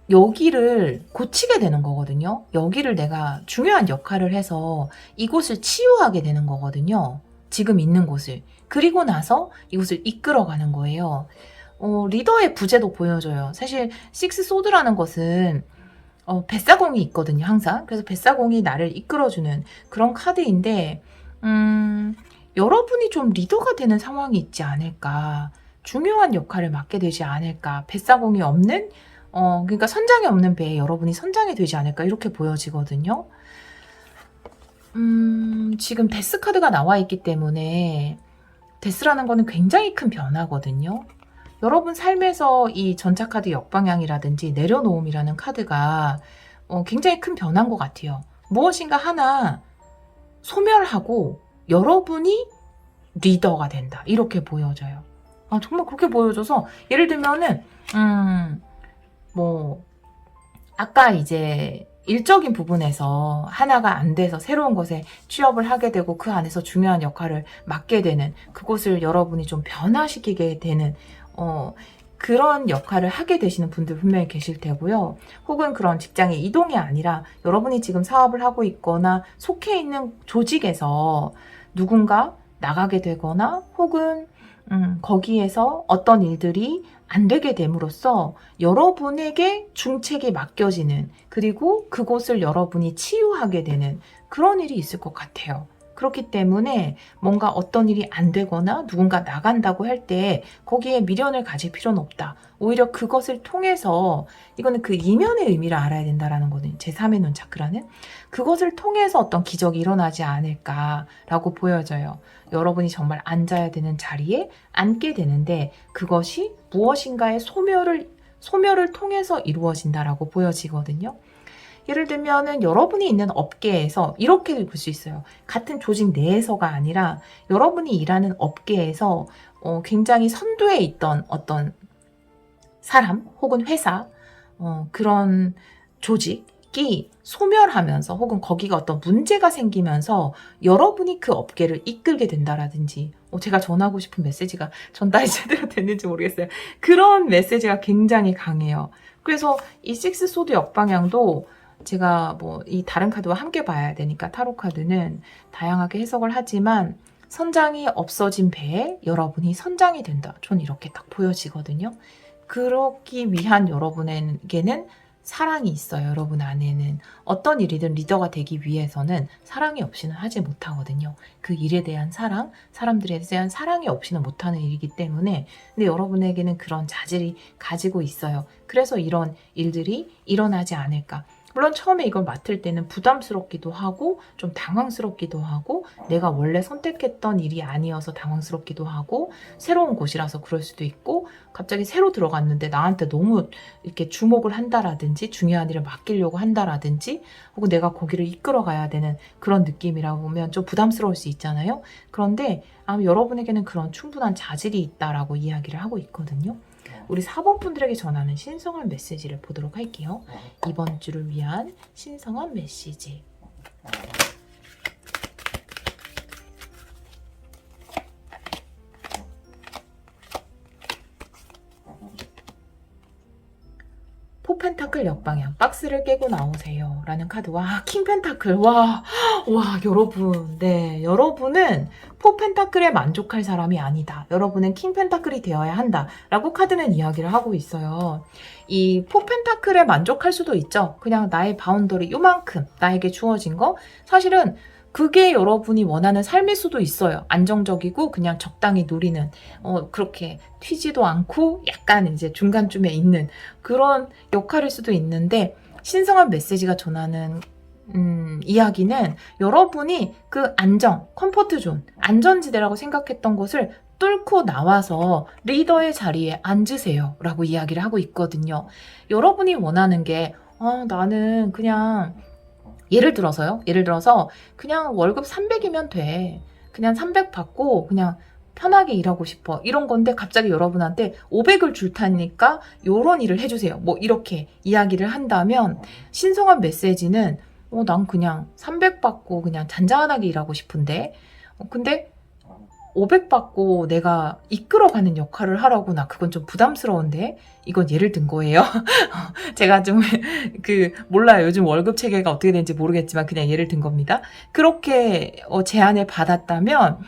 여기를 고치게 되는 거거든요. 여기를 내가 중요한 역할을 해서 이곳을 치유하게 되는 거거든요. 지금 있는 곳을. 그리고 나서 이곳을 이끌어가는 거예요. 리더의 부재도 보여줘요. 사실 식스 소드라는 것은 뱃사공이 있거든요, 항상. 그래서 뱃사공이 나를 이끌어주는 그런 카드인데, 여러분이 좀 리더가 되는 상황이 있지 않을까. 중요한 역할을 맡게 되지 않을까. 뱃사공이 없는, 그러니까 선장이 없는 배에 여러분이 선장이 되지 않을까. 이렇게 보여지거든요. 지금 데스 카드가 나와 있기 때문에, 데스라는 거는 굉장히 큰 변화거든요. 여러분 삶에서 이 전차카드 역방향이라든지 내려놓음이라는 카드가 굉장히 큰 변화인 것 같아요. 무엇인가 하나 소멸하고 여러분이 리더가 된다. 이렇게 보여져요. 정말 그렇게 보여줘서 예를 들면은 아까 이제 일적인 부분에서 하나가 안 돼서 새로운 곳에 취업을 하게 되고 그 안에서 중요한 역할을 맡게 되는 그곳을 여러분이 좀 변화시키게 되는 그런 역할을 하게 되시는 분들 분명히 계실 테고요. 혹은 그런 직장의 이동이 아니라 여러분이 지금 사업을 하고 있거나 속해 있는 조직에서 누군가 나가게 되거나 혹은 거기에서 어떤 일들이 안 되게 됨으로써 여러분에게 중책이 맡겨지는 그리고 그곳을 여러분이 치유하게 되는 그런 일이 있을 것 같아요. 그렇기 때문에 뭔가 어떤 일이 안 되거나 누군가 나간다고 할 때 거기에 미련을 가질 필요는 없다. 오히려 그것을 통해서 이거는 그 이면의 의미를 알아야 된다라는 거는 제3의 눈 차크라는 그것을 통해서 어떤 기적이 일어나지 않을까라고 보여져요. 여러분이 정말 앉아야 되는 자리에 앉게 되는데 그것이 무엇인가의 소멸을 통해서 이루어진다라고 보여지거든요. 예를 들면은 여러분이 있는 업계에서 이렇게 볼 수 있어요. 같은 조직 내에서가 아니라 여러분이 일하는 업계에서 굉장히 선두에 있던 어떤 사람 혹은 회사 그런 조직이 소멸하면서 혹은 거기가 어떤 문제가 생기면서 여러분이 그 업계를 이끌게 된다라든지 제가 전하고 싶은 메시지가 전달이 제대로 됐는지 모르겠어요. 그런 메시지가 굉장히 강해요. 그래서 이 식스 소드 역방향도 제가 이 다른 카드와 함께 봐야 되니까 타로 카드는 다양하게 해석을 하지만 선장이 없어진 배에 여러분이 선장이 된다. 전 이렇게 딱 보여지거든요. 그러기 위한 여러분에게는 사랑이 있어요. 여러분 안에는 어떤 일이든 리더가 되기 위해서는 사랑이 없이는 하지 못하거든요. 그 일에 대한 사랑, 사람들에 대한 사랑이 없이는 못하는 일이기 때문에 근데 여러분에게는 그런 자질이 가지고 있어요. 그래서 이런 일들이 일어나지 않을까. 물론 처음에 이걸 맡을 때는 부담스럽기도 하고 좀 당황스럽기도 하고 내가 원래 선택했던 일이 아니어서 당황스럽기도 하고 새로운 곳이라서 그럴 수도 있고 갑자기 새로 들어갔는데 나한테 너무 이렇게 주목을 한다라든지 중요한 일을 맡기려고 한다라든지 혹은 내가 거기를 이끌어 가야 되는 그런 느낌이라고 보면 좀 부담스러울 수 있잖아요. 그런데 여러분에게는 그런 충분한 자질이 있다라고 이야기를 하고 있거든요. 우리 4번 분들에게 전하는 신성한 메시지를 보도록 할게요. 이번 주를 위한 신성한 메시지. 포펜타클 역방향 박스를 깨고 나오세요 라는 카드와 킹펜타클 와 여러분 네 여러분은 포펜타클에 만족할 사람이 아니다. 여러분은 킹펜타클이 되어야 한다 라고 카드는 이야기를 하고 있어요. 이 포펜타클에 만족할 수도 있죠. 그냥 나의 바운더리 요만큼 나에게 주어진 거 사실은 그게 여러분이 원하는 삶일 수도 있어요. 안정적이고 그냥 적당히 누리는 그렇게 튀지도 않고 약간 이제 중간쯤에 있는 그런 역할일 수도 있는데 신성한 메시지가 전하는 이야기는 여러분이 그 안정, 컴포트 존, 안전지대라고 생각했던 것을 뚫고 나와서 리더의 자리에 앉으세요 라고 이야기를 하고 있거든요. 여러분이 원하는 게 나는 그냥 예를 들어서 그냥 월급 300이면 돼. 그냥 300 받고 그냥 편하게 일하고 싶어. 이런 건데 갑자기 여러분한테 500을 줄 테니까 요런 일을 해주세요. 이렇게 이야기를 한다면 신성한 메시지는 난 그냥 300 받고 그냥 잔잔하게 일하고 싶은데 근데 500 받고 내가 이끌어가는 역할을 하라고 나 그건 좀 부담스러운데 이건 예를 든 거예요. 제가 좀 몰라요. 요즘 월급 체계가 어떻게 되는지 모르겠지만 그냥 예를 든 겁니다. 그렇게 제안을 받았다면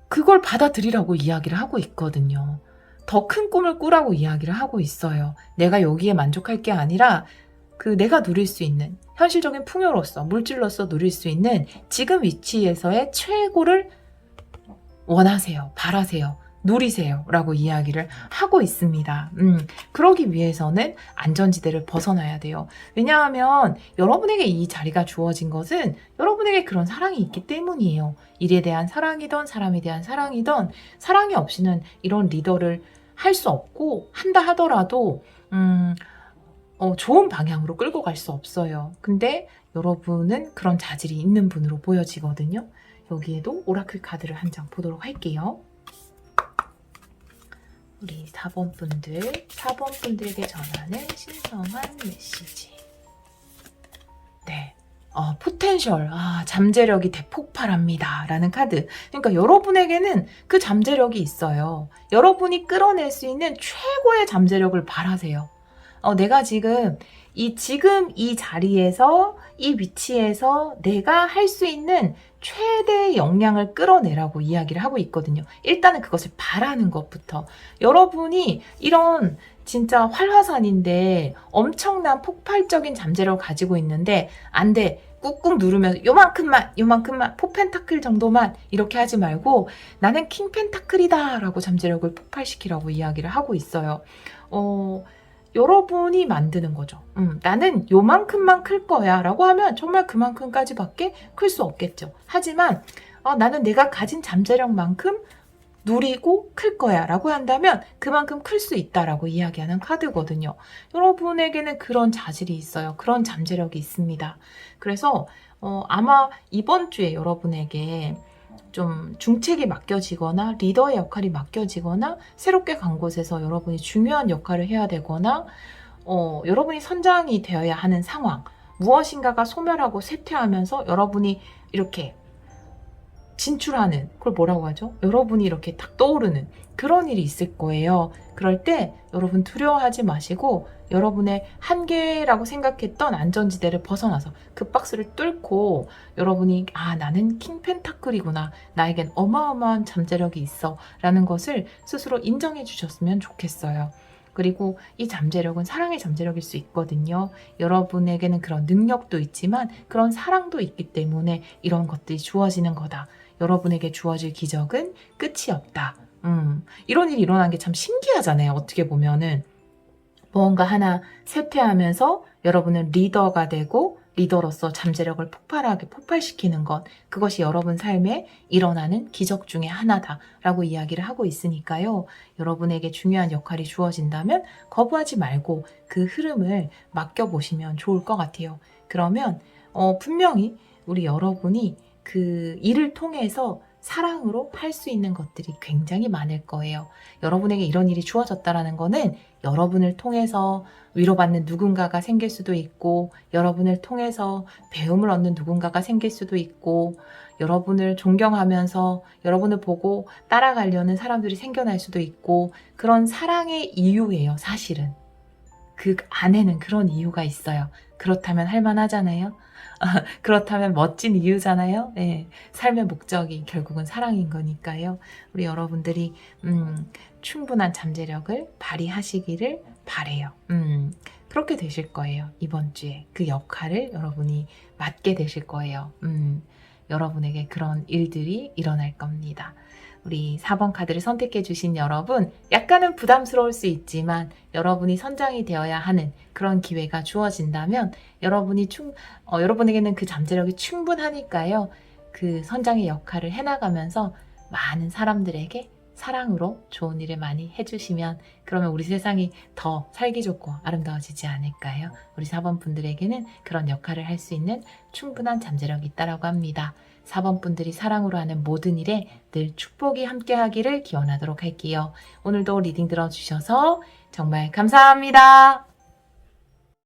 그걸 받아들이라고 이야기를 하고 있거든요. 더 큰 꿈을 꾸라고 이야기를 하고 있어요. 내가 여기에 만족할 게 아니라 내가 누릴 수 있는 현실적인 풍요로서 물질로서 누릴 수 있는 지금 위치에서의 최고를 원하세요. 바라세요. 누리세요. 라고 이야기를 하고 있습니다. 그러기 위해서는 안전지대를 벗어나야 돼요. 왜냐하면 여러분에게 이 자리가 주어진 것은 여러분에게 그런 사랑이 있기 때문이에요. 일에 대한 사랑이든 사람에 대한 사랑이든 사랑이 없이는 이런 리더를 할 수 없고 한다 하더라도 좋은 방향으로 끌고 갈 수 없어요. 근데 여러분은 그런 자질이 있는 분으로 보여지거든요. 여기에도 오라클 카드를 한 장 보도록 할게요. 우리 4번 분들에게 전하는 신성한 메시지. 네. 포텐셜, 잠재력이 대폭발합니다. 라는 카드. 그러니까 여러분에게는 그 잠재력이 있어요. 여러분이 끌어낼 수 있는 최고의 잠재력을 바라세요. 내가 지금 이 자리에서, 이 위치에서 내가 할 수 있는 최대의 역량을 끌어내라고 이야기를 하고 있거든요. 일단은 그것을 바라는 것부터. 여러분이 이런 진짜 활화산인데 엄청난 폭발적인 잠재력을 가지고 있는데 안 돼. 꾹꾹 누르면서 요만큼만 포펜타클 정도만 이렇게 하지 말고 나는 킹펜타클이다 라고 잠재력을 폭발시키라고 이야기를 하고 있어요. 여러분이 만드는 거죠. 나는 요만큼만 클 거야 라고 하면 정말 그만큼까지밖에 클 수 없겠죠. 하지만 나는 내가 가진 잠재력만큼 누리고 클 거야 라고 한다면 그만큼 클 수 있다라고 이야기하는 카드거든요. 여러분에게는 그런 자질이 있어요. 그런 잠재력이 있습니다. 그래서 아마 이번 주에 여러분에게 좀 중책이 맡겨지거나 리더의 역할이 맡겨지거나 새롭게 간 곳에서 여러분이 중요한 역할을 해야 되거나 여러분이 선장이 되어야 하는 상황, 무엇인가가 소멸하고 쇠퇴하면서 여러분이 이렇게 진출하는, 그걸 뭐라고 하죠? 여러분이 이렇게 딱 떠오르는 그런 일이 있을 거예요. 그럴 때 여러분 두려워하지 마시고 여러분의 한계라고 생각했던 안전지대를 벗어나서 그 박스를 뚫고 여러분이 나는 킹펜타클이구나. 나에겐 어마어마한 잠재력이 있어. 라는 것을 스스로 인정해 주셨으면 좋겠어요. 그리고 이 잠재력은 사랑의 잠재력일 수 있거든요. 여러분에게는 그런 능력도 있지만 그런 사랑도 있기 때문에 이런 것들이 주어지는 거다. 여러분에게 주어질 기적은 끝이 없다. 이런 일이 일어난 게 참 신기하잖아요. 어떻게 보면은 뭔가 하나 쇠퇴하면서 여러분은 리더가 되고 리더로서 잠재력을 폭발시키는 것, 그것이 여러분 삶에 일어나는 기적 중에 하나다라고 이야기를 하고 있으니까요. 여러분에게 중요한 역할이 주어진다면 거부하지 말고 그 흐름을 맡겨보시면 좋을 것 같아요. 그러면 분명히 우리 여러분이 그 일을 통해서 사랑으로 할 수 있는 것들이 굉장히 많을 거예요. 여러분에게 이런 일이 주어졌다라는 거는 여러분을 통해서 위로받는 누군가가 생길 수도 있고, 여러분을 통해서 배움을 얻는 누군가가 생길 수도 있고, 여러분을 존경하면서 여러분을 보고 따라가려는 사람들이 생겨날 수도 있고, 그런 사랑의 이유예요, 사실은. 그 안에는 그런 이유가 있어요. 그렇다면 할만하잖아요. 그렇다면 멋진 이유잖아요. 네, 삶의 목적이 결국은 사랑인 거니까요. 우리 여러분들이 충분한 잠재력을 발휘하시기를 바래요. 그렇게 되실 거예요. 이번 주에 그 역할을 여러분이 맡게 되실 거예요. 여러분에게 그런 일들이 일어날 겁니다. 우리 4번 카드를 선택해 주신 여러분, 약간은 부담스러울 수 있지만 여러분이 선장이 되어야 하는 그런 기회가 주어진다면 여러분에게는 그 잠재력이 충분하니까요. 그 선장의 역할을 해나가면서 많은 사람들에게 사랑으로 좋은 일을 많이 해주시면, 그러면 우리 세상이 더 살기 좋고 아름다워지지 않을까요? 우리 4번 분들에게는 그런 역할을 할 수 있는 충분한 잠재력이 있다고 합니다. 4번 분들이 사랑으로 하는 모든 일에 늘 축복이 함께하기를 기원하도록 할게요. 오늘도 리딩 들어주셔서 정말 감사합니다.